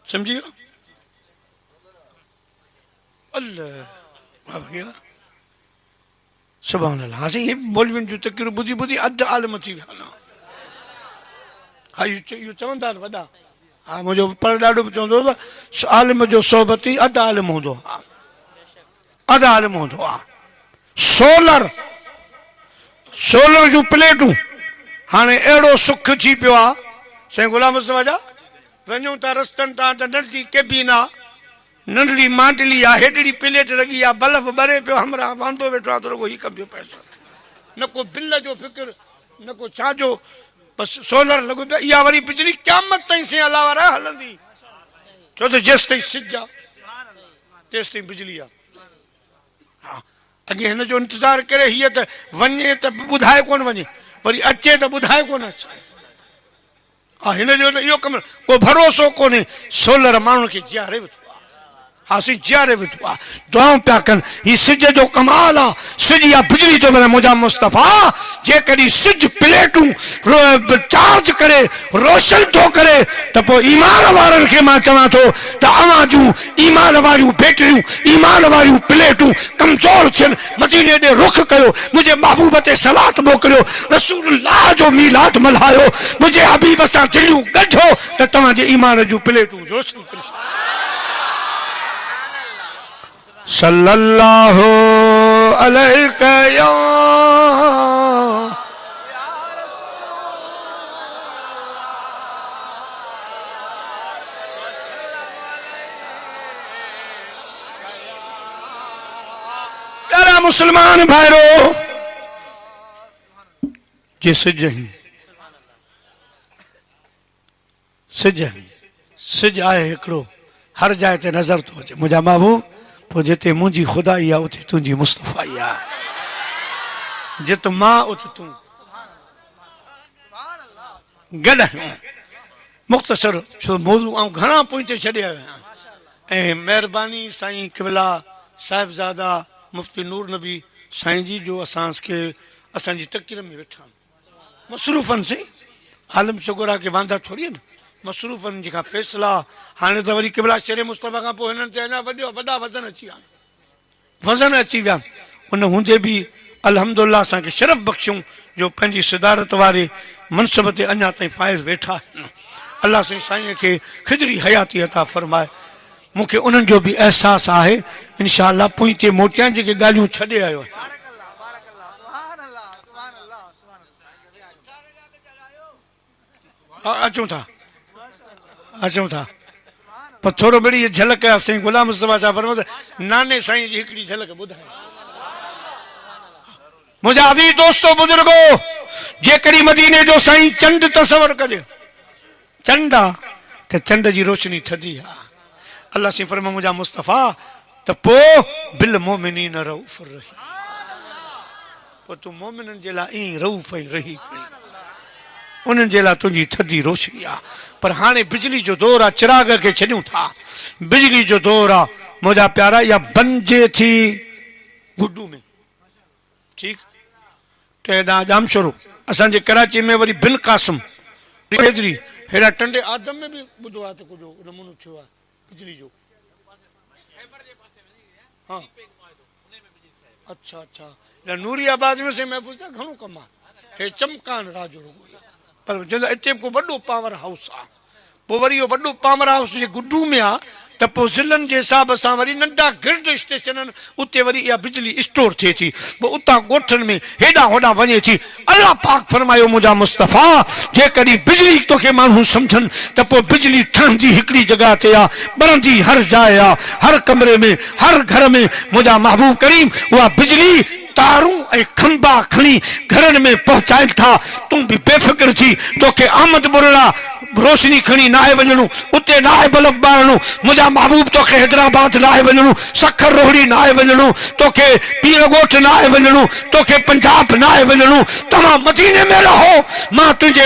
सम्झी वियो अल्लाह सुभान अल्लाह हासी मौलवियुनि जूं तकरीरूं ॿुधी ॿुधी अधु आलिम थी विया हा इहो चवंदा आहिनि वॾा हा मुंहिंजो पर ॾाढो बि चवंदो त आलिम जो सोबती अधु आलिम हूंदो हा अदा इल्म हूंदो आहे। सोलर जूं प्लेटूं हाणे अहिड़ो सुख थी पियो आहे साईं गुलाम मुस्तफा जा, वञूं था रस्तनि तां त नंढी केबिन आहे, नंढड़ी मांडली आहे, हेॾड़ी प्लेट लॻी आहे, बल्ब ॿरे पियो, हमरा वांदो वेठो आहे त रुॻो हीउ कमु पियो पैसो, न को बिल जो फिक्र न को छाजो, बसि सोलर लॻो पियो। इहा वरी बिजली क़यामत ताईं से अलावा रह हलंदी, छो त जेसि ताईं सिज आहे तेसि ताईं बिजली आहे। हा अॻे हिन जो इंतज़ारु करे, हीअ त वञे त ॿुधाए कोन वञे, वरी अचे त ॿुधाए कोन अचे। हा हिन जो त इहो कमु को भरोसो कोन्हे। सोलर माण्हुनि खे जीआरे वेठो आहे, हा साईं जीआरे वेठो आहे, दुआऊं पिया कनि। हीउ सिज जो कमाल आहे, सिज या बिजली जो माना मुंहिंजा मुस्तफ़ा जेकॾहिं सिज प्लेटूं चार्ज करे रोशन थो करे त पोइ ईमान वारनि खे मां चवां थो त अवां जूं ईमान वारियूं बैटरियूं, ईमान वारियूं प्लेटूं कमज़ोर थियनि, मदीने ॾे रुख कयो, मुंहिंजे महबूब ते सलात मोकिलियो, रसूलुल्लाह जो मीलाद मल्हायो, मुंहिंजे हबीब सां दिलियूं ॻंढो त तव्हांजे ईमान जूं प्लेटूं रोशन करे। सल्लल्लाहु अलैहि या प्यारा मुसलमान भाइरो, जे सिज आहे हिकिड़ो, हर जाइ ते नज़र थो अचे मुंहिंजा महबूब, पोइ जिते मुंहिंजी ख़ुदाई आहे उते तुंहिंजी मुस्तफ़ाई आहे, जिते मां उते तूं गॾु। मुख़्तसर छो मौज़ू ऐं घणा पॉइंट छॾे आयो आहियां, ऐं महिरबानी साईं क़िबला साहिबज़ादा मुफ़्ती नूर नबी साईं जी जो असांजी तक़रीर में वेठा मसरूफ़नि से आलम शुगरा के वांदा थोड़ी है न, मसरूफ़नि जेका फ़ैसिला हाणे त वरी क़िबला शेरे मुस्तफ़ा खां पोइ हिननि ते अञा वॾा वज़न अची विया। उन हूंदे बि अल्हम्दुलिल्लाह असांखे शरफ़ बख़्शियूं जो पंहिंजी सिदारत वारे मनसब ते अञा ताईं फ़ाइज़ वेठा आहिनि। अल्लाह साईं खे खिजरी हयाती अता फ़रमाए। मूंखे उन्हनि जो बि अहसासु आहे, इंशाअल्लाह पोइ मोटियां जेके ॻाल्हियूं छॾे आयो आहे। अचूं था पर थोरो बड़ी झलक साईं गुलाम मुस्तफ़ा साहब फरमायो नाने साईं जी हिकिड़ी झलक ॿुधाए। मुंहिंजा अज़ीज़ दोस्तो बुज़ुर्गो, जेकॾहिं मदीने जो साईं चंड तसवर कजे, चंड आहे त चंड जी रोशनी थधी आहे। अल्लाह साईं फरमायो मुंहिंजा मुस्तफ़ा त पोइ बिल मोमिनीन रऊफ़ रही, पोइ तूं मोमिननि जे लाइ ईअं रऊफ़ ऐं रही उन्हनि जे लाइ तुंहिंजी थधी रोशनी आहे। पर हाणे बिजली जो दौर आहे, चिराग खे छॾियूं था, बिजली जो दौर आहे मुंहिंजा प्यारा। या बंजे थी गुड्डू में ठीकु टे ॾांहुं जामशोरो, असांजे कराची में वरी बिन कासिम हेतिरी हेॾा टंडे आदम में बि ॿुधो आहे त कुझु नमूनो थियो आहे बिजली जो। हाँ अच्छा अच्छा, नूरियाबाद में से महफ़ूज़ आहे, घणो कमु आहे, हे चमकान राजो रुगो, पर जंहिंजो हिते को वॾो पावर हाउस आहे। पोइ वरी इहो वॾो पावर हाउस जे गुड्डू में आहे त पोइ ज़िलनि जे हिसाब सां वरी नंढा ग्रिड स्टेशन आहिनि, उते वरी इहा बिजली स्टोर थिए थी, पोइ उतां ॻोठनि में हेॾां होॾां वञे थी। अल्लाह पाक फरमायो मुंहिंजा मुस्तफ़ा जेकॾहिं बिजली तोखे माण्हू सम्झनि त पोइ बिजली ठहंदी हिकिड़ी जॻह ते आहे, ॿरंदी हर जाइ आहे, हर कमरे में, हर घर में। मुंहिंजा महबूब करीम उहा बिजली तारूं ऐं खंबा खणी घरनि में पहुचाइनि था। तूं बि बेफ़िक्र थी, तोखे आमद बुरला रोशनी खणी नाहे वञणो, उते नाहे बल्ब ॿारणो, मुंहिंजा महबूब तोखे हैदराबाद नाहे वञणो, सखर रोहड़ी नाहे वञणो, तोखे पीर ॻोठ नाहे वञणो, तोखे पंजाब नाहे वञणो। तव्हां मदीने में रहो, मां तुंहिंजे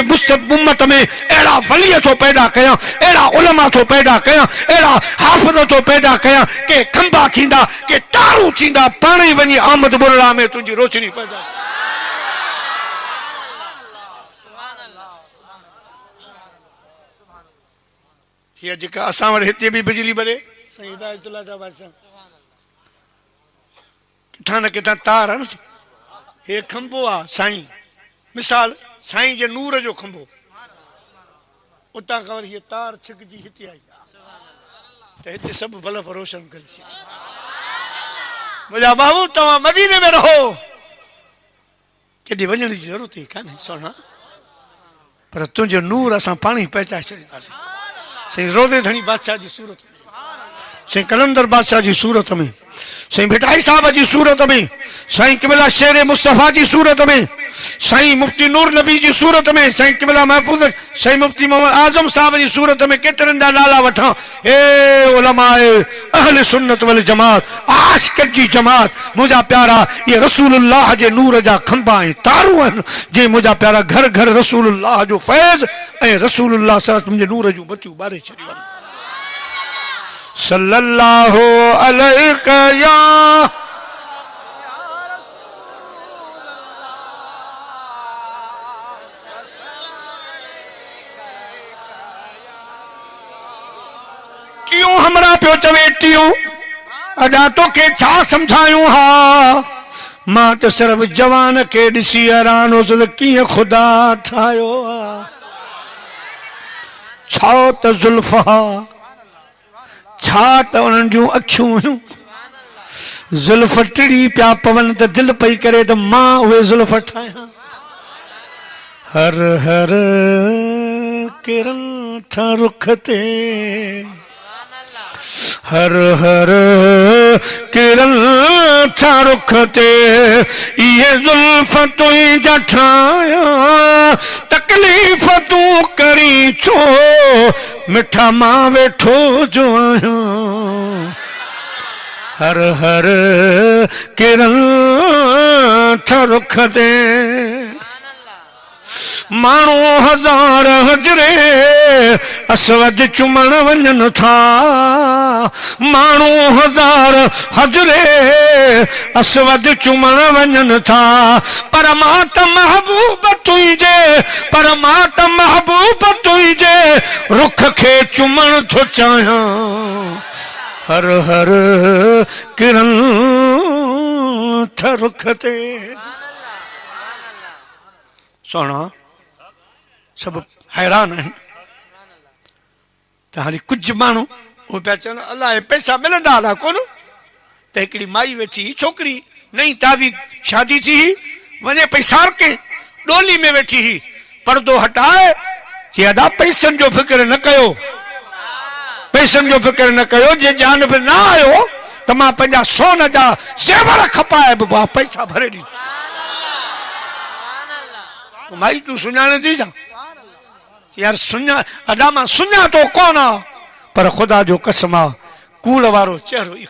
उम्मत में अहिड़ा वलीअ थो पैदा कयां, अहिड़ा उलमा थो पैदा कयां, अहिड़ा हाफ़िज़ थो पैदा कयां, के खंबा थींदा, के तारूं थींदा, पाण ई वञी आमद बुरला में तुंहिंजी रोशनी पैदा। हीअ जेका असां वटि हिते बि बिजली भरे साईं हिदायतुल्लाह जा बादशाह किथां न किथां तार आहे न, हे खंबो आहे साईं, मिसाल साईं जे नूर जो खंबो, उतां खां वरी हीअ तार छिकजी हिते आई त हिते सभु बल्ब रोशन करे मुझा बाबू तव्हां मदीने में रहो केॾे वञण जी ज़रूरत ई कान्हे सोना पर तुंहिंजो नूर असां पाणी पहुचाए छॾींदासीं साईं रोज़े धणी बादशाह जी सूरत में साईं कलंदर बादशाह जी सूरत में साईं भिटाई साहब जी सूरत में साईं किबला शेर मुस्तफ़ा जी सूरत में साईं मुफ्ती नूर नबी जी सूरत में साईं किबला महफूज साईं मुफ्ती मोहम्मद आजम साहब जी सूरत में केतिरनि जा नाला वठां ए उलमाए अहले सुन्नत वल जमात आशिक़नि जी जमात मुंहिंजा प्यारा ये रसूलुल्लाह जे नूर जा खंबा ऐं तारूं आहिनि जे मुंहिंजा प्यारा घर घर रसूलुल्लाह जो फैज़ ऐं रसूलुल्लाह सल्लल्लाहु मुंहिंजे नूर जूं बतियूं ॿारे छॾियूं आहिनि सल्लल्लाहु अलैका या क्यों हमरा पियो चवे टियूं अॼा तोखे छा सम्झायूं हा मां त सिर्फ़ जवान खे ॾिसी हैरान हुअसि त कीअं ख़ुदा ठाहियो आहे छा त ज़ुल्फ़ छा त उन्हनि जूं अखियूं हुयूं ज़ुल्फ़ टिड़ी पिया पवनि त दिलि पई करे त मां उहे ज़ुल्फ़ ठाहियां हर हर किरन था रुख ते हर हर किरन था रुख ते ये ज़ुल्फ़ तुंहिंजा ठाहिया तकलीफ़ तूं करी छो मिठा मां वेठो जो आहियां हर हर किरन था रुख ते माण्हू हज़ार हजरे असवद चुमण वञनि था माण्हू हज़ार हजरे असवद चुमण वञनि था पर मां त महबूब तुंहिंजे पर मां त महबूब तुंहिंजे रुख खे चुमण थो चाहियां हर हर किरन था रुख ते सोना सब हैरान आहिनि त हाणे कुझु माण्हू उहे पिया चवनि अलाए पैसा मिलंदा हला कोन त हिकिड़ी माई वेठी छोकिरी नई ताज़ी शादी थी वञे पई सारके डोली में वेठी हुई पर्दो हटाए चई अदा पैसनि जो फिक्र न कयो पैसनि जो फिक्र न कयो जे जानब न आयो त मां पंहिंजा सोन जा ज़ेवर खपाए बि पैसा भरे ॾींदुसि माई तूं सुञाणे थी जा यार सुञा अदा मां सुञा तो कोन आ पर खुदा जो कसम आ कूड़ वारो चेहरो ई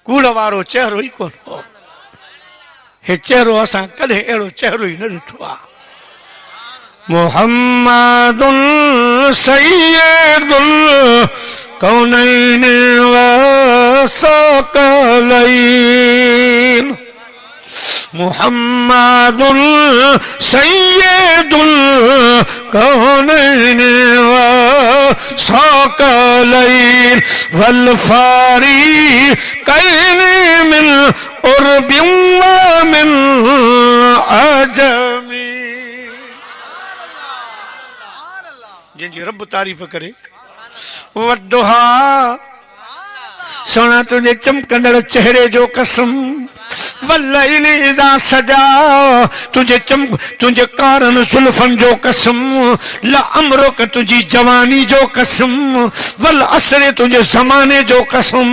कूड़ वारो चेहरो ई कोन हे चेहरो असां कॾहिं अहिड़ो चेहरो ई न ॾिठो आहे मुहम्मदुन सय्यदुल कौनैन व सकलैन मुहम्मदुल सय्यदुल कौनैन व सकलैन वल फारीक़ैन मिन उर्बिन व मिन अजमी जिनकी रब तारीफ करे वद्दुहा सोना तुझे चमकंदड़ चेहरे जो कसम वल्लैल इज़ा सजा तुझे कारण सुल्फन जो कसम ला अमरुक तुझी जवानी जो कसम वल असरे तुझे जमाने जो कसम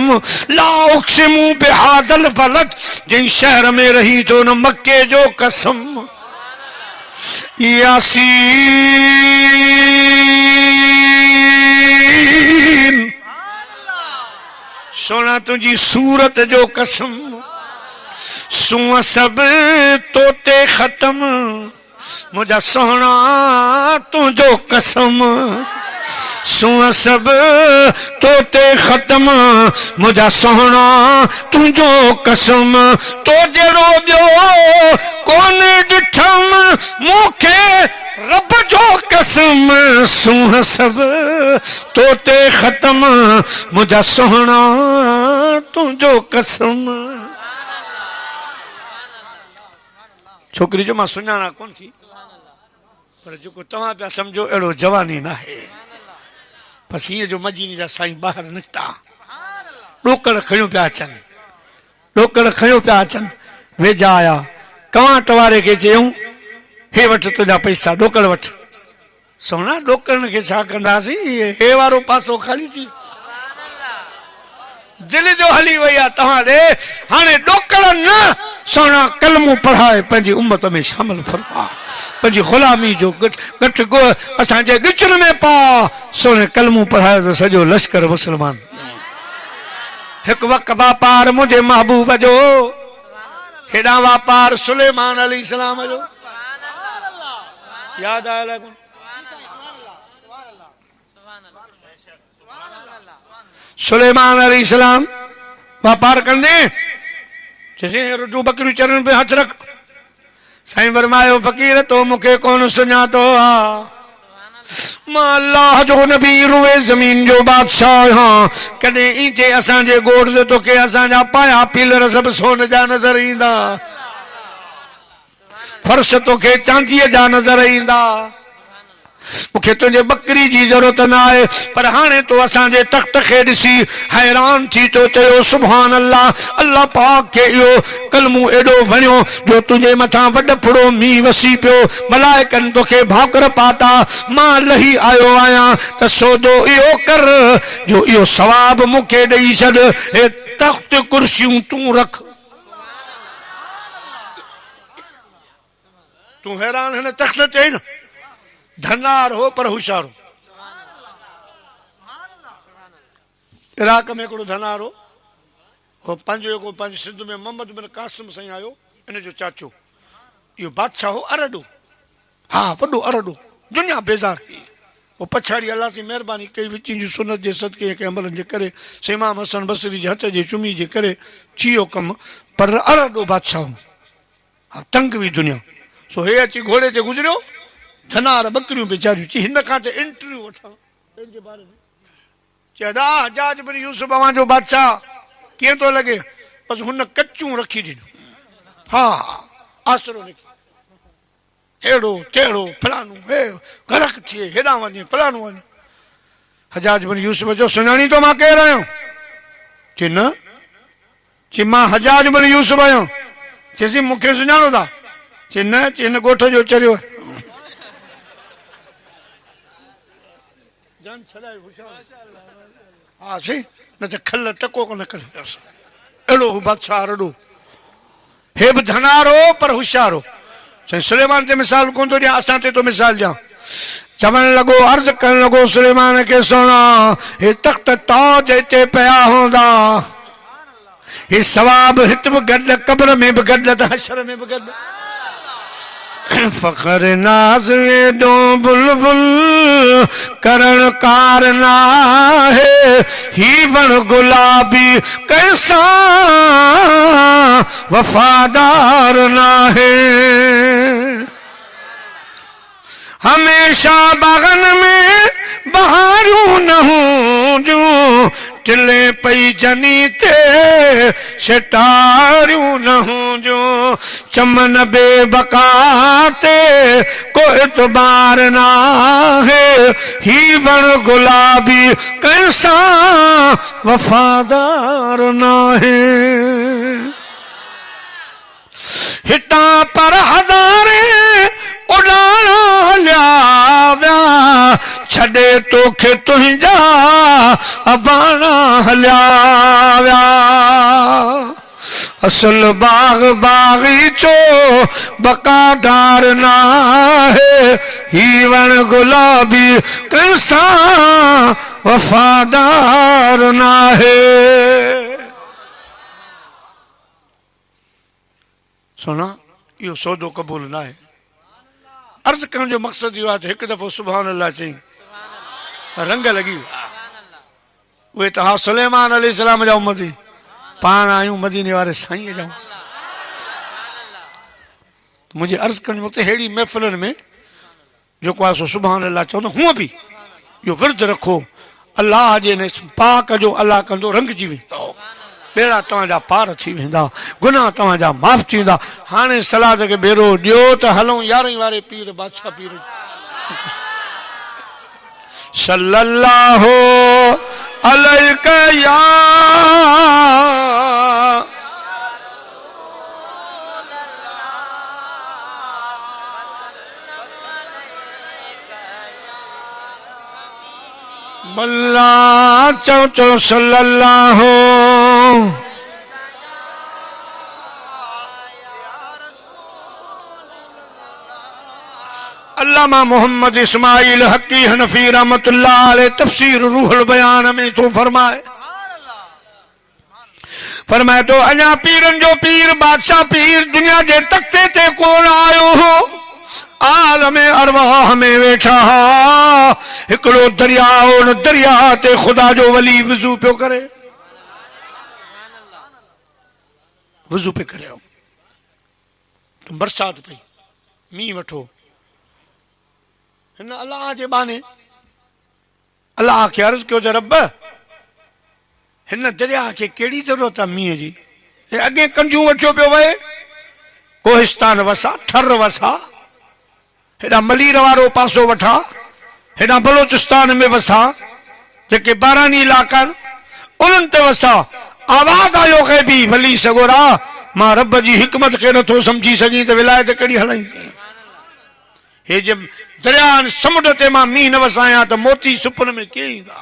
ला उक़सिमु बिहादल बलद जिन शहर में रही जो न मक्के जो कसम यासीन सोना तुझी सूरत जो कसम सुआ सब तोते खत्म मुझा सोना तुझो कसम सुआ सब तोते खत्म मुझा सोना तुझो कसम तो जड़ो ॿियो कोन ॾिठम मूंखे रब जो कसम सुह सब तोते खत्म मुझा सोना तुझो कसम छोकरी जो मां सुञाणा कोन थी पर जेको तव्हां पिया सम्झो अहिड़ो जवानी न आहे बसि हीअं जो मजीनी जा साईं ॿाहिरि निकिता ॾोकड़ खयूं पिया अचनि, ॾोकड़ खयूं पिया अचनि। वेझा आया, कवांट वारे खे चयूं हे वठि तुंहिंजा पैसा, ॾोकड़ वठि। सोना ॾोकड़नि खे छा कंदासीं, हे वारो पासो ख़ाली थी दिलि जो हली वई आहे तव्हां ॾे। हाणे ॾोकड़ न, सोना कलमो पढ़ाए पंहिंजी उम्मत में शामिल फरमा, पंहिंजी ग़ुलामी जो गठ असांजे गिचन में पा। सोने कलमो पढ़ाए त सॼो लश्कर मुस्लमान। हिकु वक़्तु वापार मुंहिंजे महबूब जो, हेॾां वापार सुलेमान अलैहिस्सलाम जो यादि आयल। सुलेमान अलैहिस्सलाम वापार कंदे चइसि रुजू बकरियूं चरन पे हथ रख। साईं फरमायो फ़कीर तो मूंखे कोन सुञातो आ, मां अल्लाह जो नबी रुए ज़मीन जो बादशाह आहियां। कॾहिं ईंदे असांजे गोड़ ते तोखे असांजा पाया पीलर सभु सोन जा नज़र ईंदा, फर्श तोखे चांदीअ जा नज़र ईंदा। मूंखे तुंहिंजे बकरी जी ज़रूरत न आहे, पर हाणे तो असांजे तख़्त खे ॾिसी हैरान थी तो चयो सुभान अल्लाह, अल्लाह पाक खे इहो कलमो एॾो वणियो जो तुंहिंजे मथां वॾ फुड़ो मींहुं वसी पियो, मलाइकनि तोखे भाकुर पाता। मां लही आयो आहियां त सौदो इहो कर जो इहो सवाब मूंखे ॾेई छॾ। हे तख़्त कुर्सियूं तूं रख। तूं हैरान हिन तख़्त ते न, धनार हो पर होशियार हो। इराक में हिकिड़ो धनार हो, पंहिंजे सिंध में मोहम्मद बिन कासिम साईं आयो, इन जो चाचो। इहो बादशाह हो अरडो, हा वॾो अरडो, दुनिया बेज़ार। पोइ पछाड़ी अल्लाह जी महिरबानी कई, विची जी सुनत जे सदके के अमलनि जे करे, इमाम हसन बसरी जे हथ जे चुमी जे करे थी वियो कमु। पर अरडो बादशाह हो, हा तंग हुई दुनिया। सो हे अची घोड़े ते गुज़रियो, धनार बकरियूं बेचारियूं। चई हिन खां त इंटरव्यू वठां पंहिंजे बारे में। चइदा हजाज बिन यूसुफ अवांजो बादशाह कीअं थो लॻे? बसि हुन कचूं रखी ॾिनो, हा आसरो निकितो, अहिड़ो तेड़ो फलाणो, हे गरक थिए, हेॾां वञे फलाणो वञे। हजाज बिन यूसुफ जो सुञाणी तो मां केरु आहियां? चई न, चई मां हजाज बिन यूसुफ आहियां। चइसि मूंखे सुञाणो था? चई न, चई हिन ॻोठ जो चरियो आहे। हा सी न त खल टको कोन करे अहिड़ो बादशाह अरडो। हे बि धनार हो पर होशियार हो। साईं सुलेमान ते मिसाल कोन थो ॾियां, असां ते तो मिसाल ॾियां। चवण लॻो, अर्ज़ करण लॻो सुलेमान खे, सुणा हे तख़्त ताज हिते पिया हूंदा, हे सवाब हिते बि गॾु, क़ब्र में बि गॾु, त हशर में बि गॾु। फ़ख्र नाज़ एॾो बुलबुल करण कार नाहे, ही वण गुलाबी कैसा वफ़ादार नाहे। हमेशा बागन में बहारूं न हूं जूं, टिले पई जनी ते शटारियूं न हूं जूं, चमन बेबका ते को एतबार ना है, ही वण गुलाबी कैसा वफादार ना है। हिता पर हज़ारे उड़ाणा हलिया, छॾे तोखे तुंहिंजा अबाणा हलिया। असल बाग बागीचो बकादार ना है, ही वण गुलाबी कैसा वफादार ना है। सुना इहो सौदो क़बूल ना है। अर्ज़ करण जो मक़सद इहो आहे त हिकु दफ़ो सुभान अल्लाह चई, रंग लॻी उहे त हा सुलेमान अलैहिस्सलाम जा उम्मती, पाण आहियूं मदीने वारे साईं जा। मुंहिंजे अर्ज़ करण जो मक़सद अहिड़ी महफ़िलनि में जेको आहे सो सुभान अल्लाह चवंदो, हूअं बि इहो विर्द रखो, अल्लाह जे पाक जो अल्लाह कंदो रंगजी वेंदो, बेड़ा तव्हांजा पार थी वेंदा, गुनाह तव्हांजा माफ़ थी वेंदा। हाणे सलाद खे बेरो ॾियो त हलूं 11 वारे पीर बादशाह पीर सल्लल्लाहु अलैका या बल्ला चौ चौ सल्लल्लाहु अल्लामा मोहम्मद इस्माइल हक्की हनफी रहमतुल्लाह अलैह तफसीर रूहुल बयान में तो फरमाए तो अञा पीरन जो पीर बादशाह पीर दुनिया के तख्ते ते कोन आयो हो आलम अरवाह में वेठा हिकड़ो दरिया उन दरिया ते खुदा जो वली वजू पियो करे वजू पे करे तो बरसात पई मींह वठो हिन अल्लाह जे बाने अल्लाह के अर्ज कयो रब हिन दरिया के केड़ी जरूरत है मींह जी अगे कंजू वठो पियो वहे कोहिस्तान वसा ठर वसा हेडा मलीर वारो पासो वठा हेडा बलोचिस्तान में वसा जेके बारानी इलाका उन्हनि ते वसा आवाज आयो के भी वली सगोरा मां रब जी हिकमत के नथो समझी सगी तो विलायत कड़ी हलाई हे जब दरिया समुंड ते मां मींह न वसाया तो मोती सुपन में के ईंदा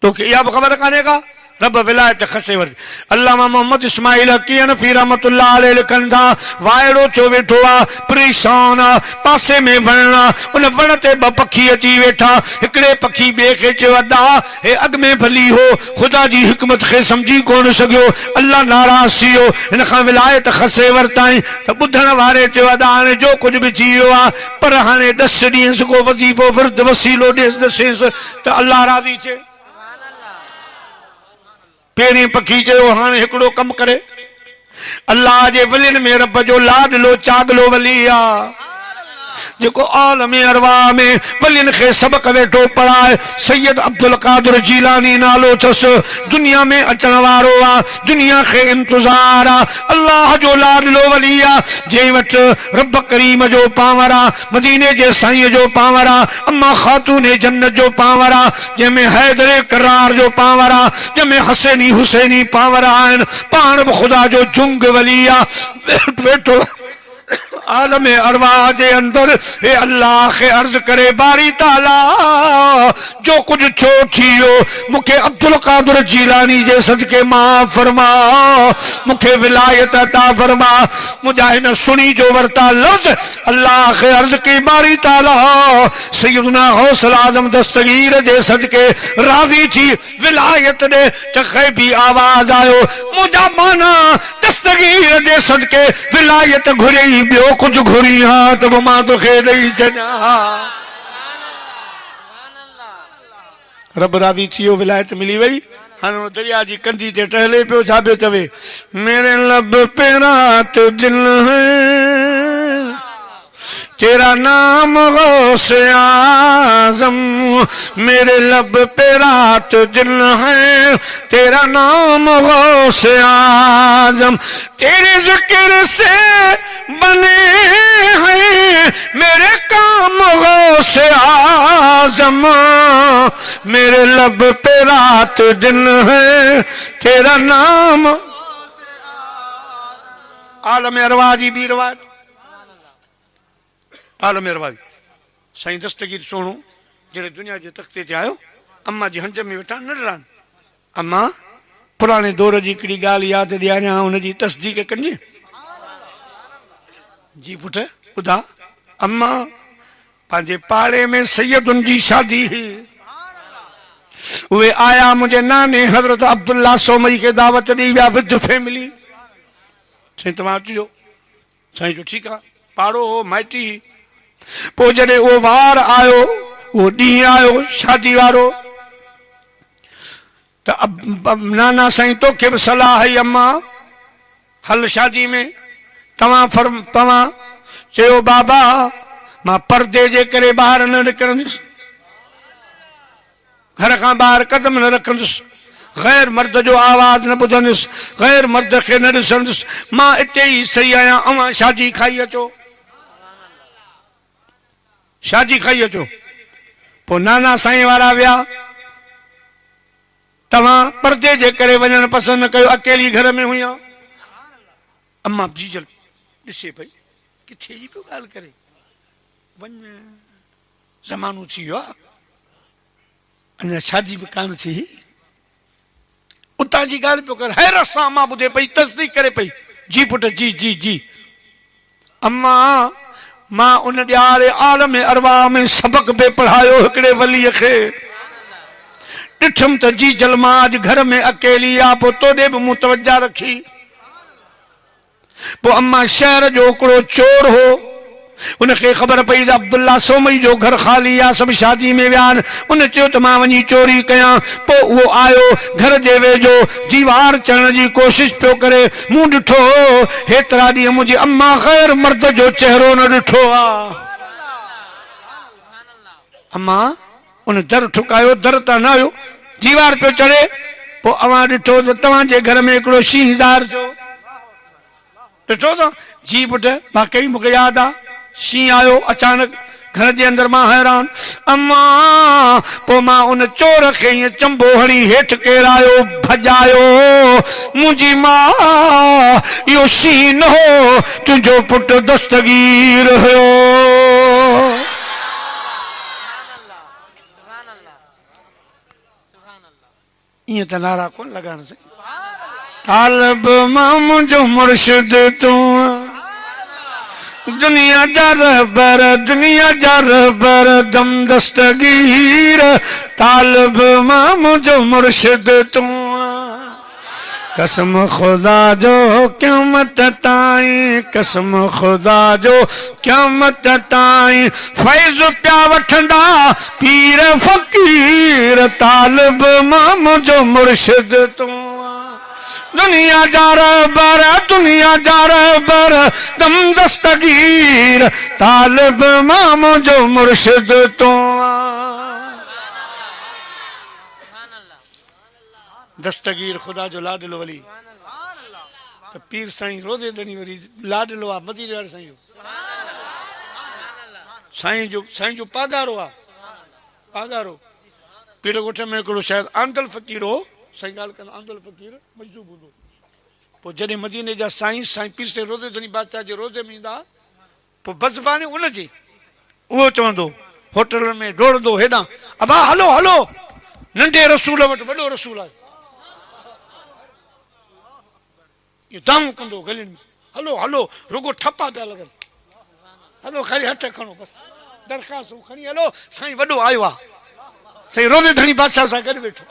तो या खबर काने का रब विलायत खसे वर अल्लामा मोहम्मद इस्माइल हक्की हनफी रहमतुल्लाह अलैह लिखन था वायड़ो चो वेठो परेशान पासे में वणा उन वण ते ब पखी अची वेठा हिकड़े पखी बे के चयो अदा हे अग में भली हो खुदा जी हिकमत के समझी कोन सगयो अल्लाह नाराज थियो इन खां विलायत खसे वरताई त बुधण वारे चयो अदा हाणे जो कुछ भी थी वियो आ पर हाणे 10 ॾींहं को वजीफो विर्द वसीलो दसेस त अल्लाह राज़ी थे पेरी पखी चयो हाणे हिकड़ो कम करे अल्लाह जे वलिन में रब जो लाडलो चागलो वली आ जेको आलम अरवाह में वलिन के सबक वेठो पढ़ाए सैयद अब्दुल कादिर जीलानी नालो थस दुनिया में अचण वारो आ दुनिया के इंतजार आ अल्लाह जो लाडलो वली आ जे वट रब करीम जो पावर आ मदीने जे साईं जो पावर आ अम्मा खातून जन्नत जो पावर आ जंहिंमें हैदर करार जो पावर आ जंहिंमें हसैनी हुसैनी पावर आहिनि पाण बि ख़ुदा जो जुंग वली आ वेठो आलम अरवाह जे अंदर हे अल्लाह के अर्ज करे बारी ताला जो कुछ छो थियो मुखे अब्दुल कादिर जीलानी जे सदके माफ फरमा मुखे विलायत अता फरमा मुजाहिद सुनी जो वरता लफ्ज अल्लाह के अर्ज की बारी ताला सैयदना गौसुल आजम दस्तगीर जे सदके राजी थी विलायत दे त ग़ैबी आवाज आयो मुजा माना दस्तगीर जे सदके विलायत घुरी बियो कुछ घुरी हाँ तो मां तो खे नहीं छॾा रब राज़ी थियो विलायत मिली वही हाणे दरिया जी कंधी ते टहले पियो छा पियो चवे मेरे लब पे रात दिन है तेरा नाम गौसे आजम मेरे लब पे रात दिन है तेरा नाम गौसे आजम तेरे जिक्र से बने हैं मेरे काम गौसे आजम मेरे लब पे रात दिन है तेरा नाम आलम अरवाह जी भी रवाज आलम अरवाह साईं दस्तगीर सोणो जड़े दुनिया के तख्ते ते आयो अम्मा जी हंज में वेठा नडरान अम्मा पुराने दौर की कड़ी गाल याद दिया उनकी तस्दीक कजे जी पुट बुधा अम्मा पांजे पाड़े में सैयदुन जी शादी हुई वे आया मुझे नाने हजरत अब्दुल्ला सोमई के दावत दी विया विद फैमिली साईं तव्हां अचो साईं जो ठीक है पाड़ो हो माइटी पो जडे वो वार आयो वो डी आयो शादी वारो तो अब नाना साईं तो के सलाह है अम्मा हल शादी में तव्हां चयो बाबा मां पर्दे जे करे बाहर न निकरंदुसि घर का बाहर कदम न रखंदुसि गैर मर्द जो आवाज न बुधंदुसि गैर मर्द के न ॾिसंदुसि मां इते ही सही आया अवां शादी खाई अचो शादी खाई अचो पो नाना साईं वारा विया तव्हां पर्दे जे करे वञण पसंद न कयो, अकेली घर में हुई। अम्मा जीजल ॾिसे पई किथे जी पियो ॻाल्हि करे, वञ ज़मानो थी वियो आहे, अञा शादी बि कान थी, उतां जी ॻाल्हि पियो कर। हैरत सां अम्मा ॿुधे पई, तस्दीक करे पई, जी पुट जी जी जी। अम्मा मां उन ॾियारे आलम अरवाह में सबक पे पढ़ायो हिकिड़े वलीअ खे, ॾिठुमि त जी जलमा अॼु घर में अकेली आहे, पोइ तोॾे बि मूं तवजा रखी। पोइ अम्मा शहर जो हिकिड़ो चोर हो, उनखे ख़बर पई त अब्दुल्ला सोमई जो घर ख़ाली आहे, सभु शादी में विया आहिनि। उन चयो त मां वञी चोरी कयां। पोइ उहो आयो घर जे वेझो, दीवार चढ़ण जी कोशिश पियो करे। मूं ॾिठो हेतिरा ॾींहं मुंहिंजी अम्मा ग़ैर मर्द जो चेहरो न ॾिठो आहे। अम्मा उन दर ठुकायो, दर तां न आयो, दीवार पियो चढ़े। पोइ अवां ॾिठो त तव्हांजे घर में हिकिड़ो शींहज़ार जो ॾिठो त जी पुट वाकई मूंखे यादि आहे, शींहुं आयो अचानक घर जे अंदर। मां हैरान। अम्मा पोइ मां उन चोर खे ईअं चंबो हणी हेठि केरायो, भॼायो। मुंहिंजी मां इहो शींहुं न हो, तुंहिंजो पुटु दस्तगीर हुयो। ईअं त नारा कोन लॻाइण से। तालिब मां मुंहिंजो मुर्शिद तूं, दुनिया जा रहबर, दुनिया जा रहबर, दम दस्तगीर। तालिब मां मुंहिंजो मुर्शिद तूं, कसम खुदा जो क़यामत ताईं, कसम खुदा जो क़यामत ताईं, फैज़ पिया वठंदा पीर फ़कीर। तालिब मां मुंहिंजो मुर्शिद तूं, दुनिया जा रहबर, दुनिया जा रहबर, दम दस्तगीर। तालिब मां मुंहिंजो मुर्शिद तूं। दस्तगीर ख़ुदा जो लाडलो वली, त पीर साईं रोज़े दणी वरी लाडलो आहे मदीने वारे साईं जो। साईं जो पागारो आहे, पागारो। पीर ॻोठ में हिकिड़ो शायदि आंदल फ़कीर हो, सही ॻाल्हि कंदा, आंदल फ़कीर मजदूब हूंदो। पोइ जॾहिं मदीने जा साईं पीर साईं रोज़े दणी बादशाह जे रोज़े में ईंदा, पोइ बज़बानी उनजी उहो चवंदो, होटल में डोड़ंदो हेॾां, अबा हलो हलो नंढे रसूल वटि वॾो रसूल आहे। दाऊं कंदो गलियुनि में, हलो हलो, रुगो ठपा पिया लॻनि, हलो ख़ाली हथ खणो, बसि दरख़्वास्त खणी हलो, साईं वॾो आयो आहे, साईं रोज़े धणी बादशाह सां गॾु वेठो।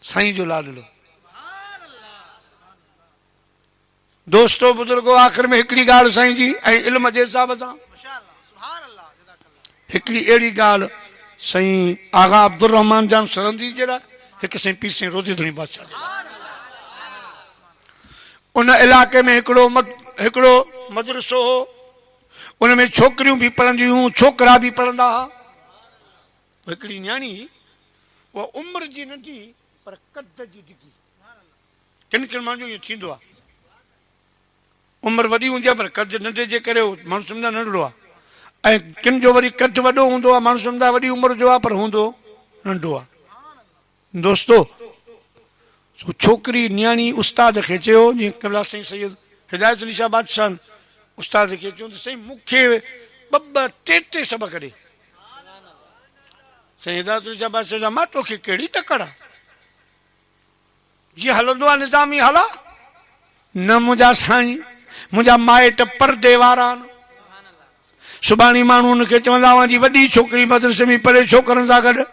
साईं जो लाडलो। दोस्तो बुजुर्गो, आख़िर में हिकिड़ी ॻाल्हि साईं जी ऐं इल्म जे हिसाब सां हिकिड़ी अहिड़ी ॻाल्हि, साईं आगा अब्दुल रहमान जान सरंदी जहिड़ा हिकु साईं पीर साईं रोज़े धणी बादशाह जहिड़ा। उन इलाइक़े में हिकिड़ो मदरसो हो, उन में छोकिरियूं बि पढ़ंदियूं हुयूं, छोकिरा बि पढ़ंदा हुआ। हिकिड़ी न्याणी, उहा उमिरि जी नंढी पर कद जी डिघी। किन किन माण्हू इहो थींदो आहे, उमिरि वॾी हूंदी आहे पर कद नंढे जे करे माण्हू सम्झंदा नंढड़ो आहे, ऐं किन जो वरी कद वॾो हूंदो आहे, माण्हू सम्झंदा वॾी उमिरि जो आहे पर हूंदो नंढो आहे। दोस्तो छोकिरी न्याणी उस्ताद खे चयो, जीअं कमला साईं सैयद हिदायत अली शाह बादशाह उस्ताद खे चयो त साईं मूंखे ॿ टे सबक ॾे। साईं हिदायत अली शाह बादशाह चयो, मां तोखे कहिड़ी तकड़ आहे, जीअं हलंदो आहे निज़ामी हला न। मुंहिंजा साईं मुंहिंजा माइट परदे वारा आहिनि। सुभाणे माण्हू हुनखे चवंदा मुंहिंजी वॾी छोकिरी मदरसे में पढ़े, छोकिरनि सां गॾु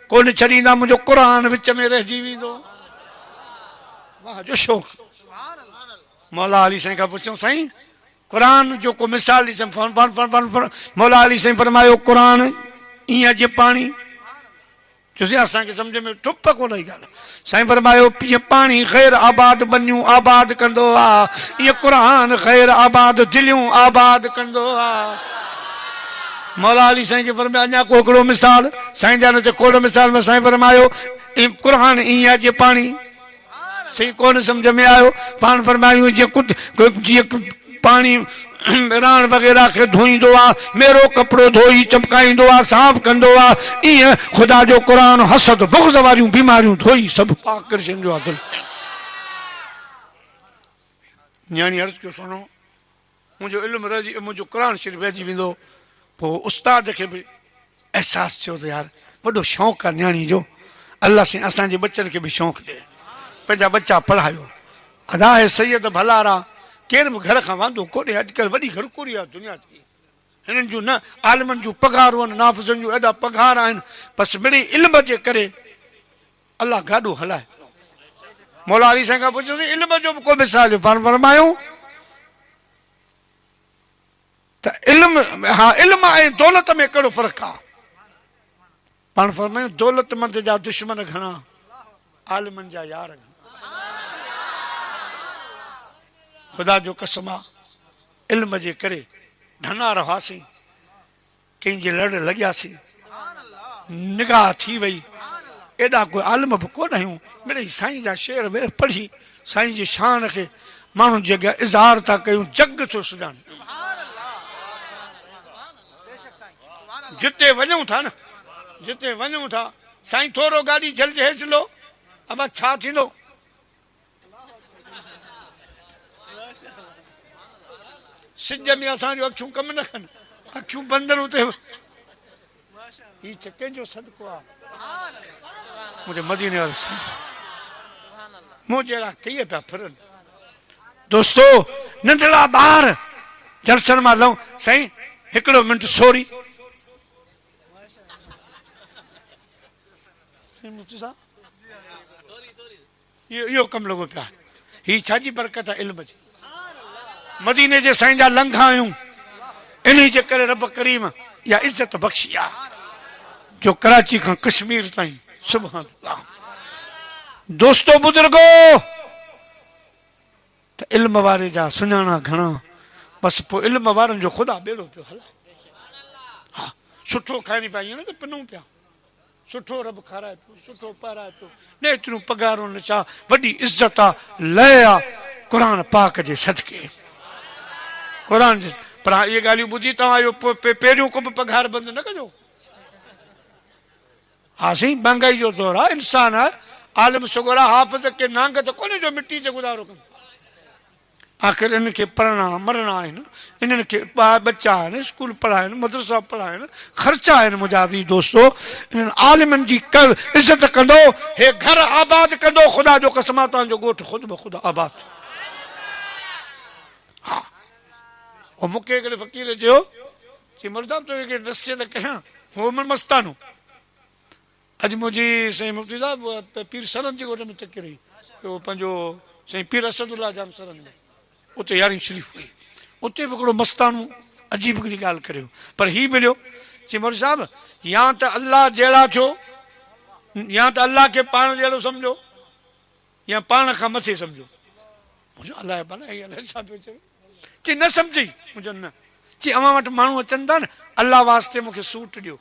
कोन छॾींदा, मुंहिंजो क़ुरान विच में रहिजी वेंदो। वाह जो शौक़। मौला अली साईं खां पुछूं, साईं क़ुरान जो को मिसाल ॾिसूं। मौला अली साईं फरमायो, क़ुरान ईअं अॼु पाणी, चयोसीं असांखे सम्झ में टुप कोन आई ॻाल्हि। साईं फरमायो, जीअं पाणी ख़ैर आबाद बनियूं आबाद कंदो आहे, ईअं क़ुरान ख़ैर आबाद दिलियूं आबाद कंदो आहे। मौला अली साईं खे फरमायो, अञा को हिकिड़ो मिसाल। साईं जान चयो खोड़ मिसाल में साईं फरमायो, क़ुरान ईअं अॼु पाणी। सही कोन सम्झ में आयो। पाण फरमायूं जीअं पानी रान वगैरह के धोईंदो आ, मेरो कपड़ो धोई चमकाईंदो आ, साफ़ कंदो आ। इं खुदा जो कुरान हसद बुग़्ज़ वारियूं बीमारियूं धोई सब पाक करे छॾींदो आहे। न्याणी अर्ज़ कयो सुनो, मुंहिंजो इल्मु रहिजी मुंहिंजो कुरान शरीफ़ रहिजी वेंदो। पोइ उस्ताद खे बि एहसास थियो त यार वॾो शौक़ु आहे न्याणी जो, अल्लाह से असांजे बच्चनि खे बि शौक़ु ॾे, पंहिंजा बच्चा पढ़ायो। अदा है सैयद भलारा केर बि घर खां वांदो कोन्हे। अॼुकल्ह वॾी घरकोरी आहे दुनिया जी। हिननि जूं न आलिमनि जूं पघारूं आहिनि, नाफ़िज़नि जूं एॾा पघार आहिनि, बसि मिड़ी इल्म जे करे अल्लाह गाॾो हलाए। मौला अली साईं खां पुछियोसीं इल्म जो बि को मिसाल फरमायूं त इल्म, हा इल्म ऐं दौलत में कहिड़ो फ़र्क़ु आहे? पाण फरमायूं दौलतमंद जा दुश्मन घणा, आलिमनि जा यार घणा। खुदा जो कसम आहे इल्म जे करे धना रहासीं, कंहिंजे लड़ लॻियासीं, निगाह थी वई, एॾा कोई आलिम बि कोन आहियूं। मिड़ई साईं जा शेर वेर पढ़ी साईं जी शान खे माण्हुनि जे अॻियां इज़हार था कयूं, जग थो सुञाण। जिते वञूं था न, जिते वञूं था साईं थोरो गाॾी जल्दी हेठि लो, अब छा थींदो? सिज में असांजो अखियूं कम न कनि, अखियूं बंदर उते। हीउ कंहिंजो सदको आहे? मुंहिंजे मदीने वारे साईं मूं जहिड़ा कई पिया फिरनि। दोस्तो नंढड़ा ॿार जलसन मां लहूं, साईं हिकिड़ो मिंट सोरी, इहो कमु लॻो पिया। हीअ छाजी बरकत आहे? इल्म जी। मदीने जे साईं जा लंघा आहियूं, इन्ही जे करे रब करीम इहा इज़त बख़्शी आहे जो कराची खां कश्मीर ताईं। सुभान अल्लाह। दोस्तो बुजुर्गो त इल्म वारे जा सुञाणा घणा, बसि पोइ इल्म वारनि जो ख़ुदा बेड़ो पियो हलाए। हा सुठो खाइणी पिया न त पिनूं पिया, सुठो रब खाराए पियो, सुठो पाराए पियो, न एतिरियूं पघारूं न छा, वॾी इज़त आहे, लय आहे क़ुर पाक जे सदके। क़ुर जे पर इहे ॻाल्हियूं ॿुधी तव्हां इहो पहिरियों को बि पघार बंदि न कजो। हा साईं महांगाई जो दौर आहे, इंसान आहे, आलिम सगोरा हाफ़िज़ के नांग त कोन्हे जो मिटी ते गुज़ारो कनि। आख़िर इनखे पढ़णा मरणा आहिनि, इन्हनि खे बच्चा आहिनि, स्कूल पढ़ाइनि, मदरसा पढ़ाइनि, ख़र्चा आहिनि। मुंहिंजा अज़ीज़ दोस्तो इन्हनि आलिमनि जी इज़त कंदो, हे घर आबाद कंदो, ख़ुदा जो कसम आहे तव्हांजो ॻोठु ख़ुदि ब ख़ुदि आबाद। हा ऐं मूंखे हिकिड़े फ़क़ीर चयो चई मर्दा तो हिकिड़ी नसीहत कयां, हो मस्तानो। अॼु मुंहिंजी साईं मुफ़्ती साहिबु पीर सरन जे ॻोठ में तकी रही, पंहिंजो साईं पीर असदुल्ला जाम सरन में, उते यारहीं शरीफ़ हुई, उते बि हिकिड़ो मस्तानो अजीब हिकिड़ी ॻाल्हि करियो। पर हीउ मिलियो चई मौलवी साहिबु या त अल्लाह जहिड़ा थियो, या त अल्लाह खे पाण जहिड़ो सम्झो, या पाण खां मथे सम्झो। मुंहिंजो अलाह छा पियो चए? चई न सम्झी। मुंहिंजो न। चई अव्हां वटि माण्हू अचनि था न, अल्लाह वास्ते मूंखे सूट ॾियो,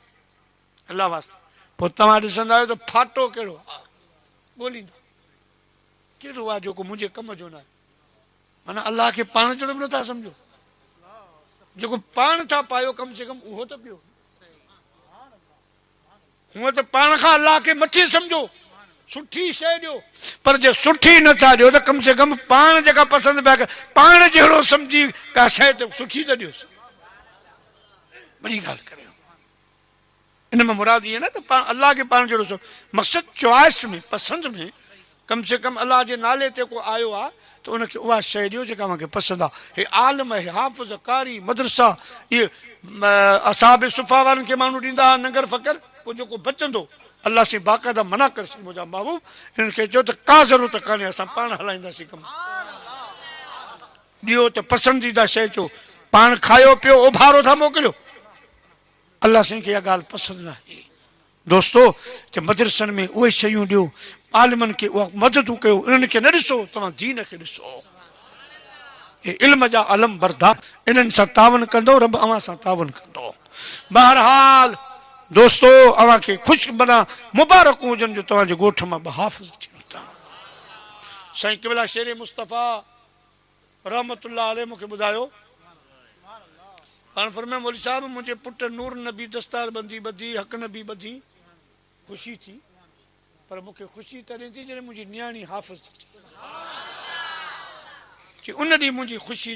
अल्लाह वास्ते। पोइ तव्हां ॾिसंदा आहियो त फाटो कहिड़ो आहे, ॻोल्हींदा कहिड़ो आहे जेको मुंहिंजे कम जो न आहे। माना अल्लाह खे पाण जहिड़ो बि नथा सम्झो, जेको पाण था पायो कम से कम उहो त पियो। हूअं त पाण खां अल्लाह खे मथे सम्झो, सुठी शइ ॾियो, पर जे सुठी नथा ॾियो त कम से कम पाण जेका पसंदि पिया कयो पाण जहिड़ो सम्झी का शइ त सुठी त ॾियोसि। वॾी ॻाल्हि करे इन में मुराद इहे न त पाण अल्लाह खे पाण जहिड़ो मक़सदु चॉइस में पसंदि में कम से कम अल्लाह जे नाले ते को आयो आहे त उनखे उहा शइ ॾियो जेका मूंखे पसंदि आहे। हे आलिम, हे हाफ़िज़, कारी, मदरसा, इहे असाब सुफ़ा वारनि खे माण्हू ॾींदा हुआ नंगर फ़क़र, पोइ जेको बचंदो अल्लाह से बाक़ाइदा मना करे मुंहिंजा महबूब हिननि खे चयो त का ज़रूरत कान्हे, असां पाण हलाईंदासीं कमु। ॾियो त पसंदीदा शइ चयो, पाण खायो पियो उभारो था मोकिलियो, अल्लाह साईं खे इहा ॻाल्हि पसंदि न आहे। दोस्तो त मदरसनि में उहे शयूं ॾियो, आलिमनि खे उहा मददूं कयो, इन्हनि खे न ॾिसो, तव्हां दीन खे ॾिसो। हे इल्म जा अलम बरदार, इन्हनि सां तावन कंदो, रब अव्हां सां तावन कंदो। बहरहाल दोस्तो अव्हां खे ख़ुशि माना मुबारकूं हुजनि जो तव्हांजे ॻोठ मां हाफ़िज़ थी था। साईं क़िबला शेर मुस्तफ़ा रहमतुल्लाह अलैह मूंखे ॿुधायो पाण फरमाए मौलवी साहब मुंहिंजे पुट नूर नबी दस्तार बंदी ॿधी हक़ नबी ॿधी ख़ुशी थी पर मूंखे ख़ुशी तॾहिं थी जॾहिं मुंहिंजी नियाणी हाफ़िज़ थी उन ॾींहुं मुंहिंजी ख़ुशी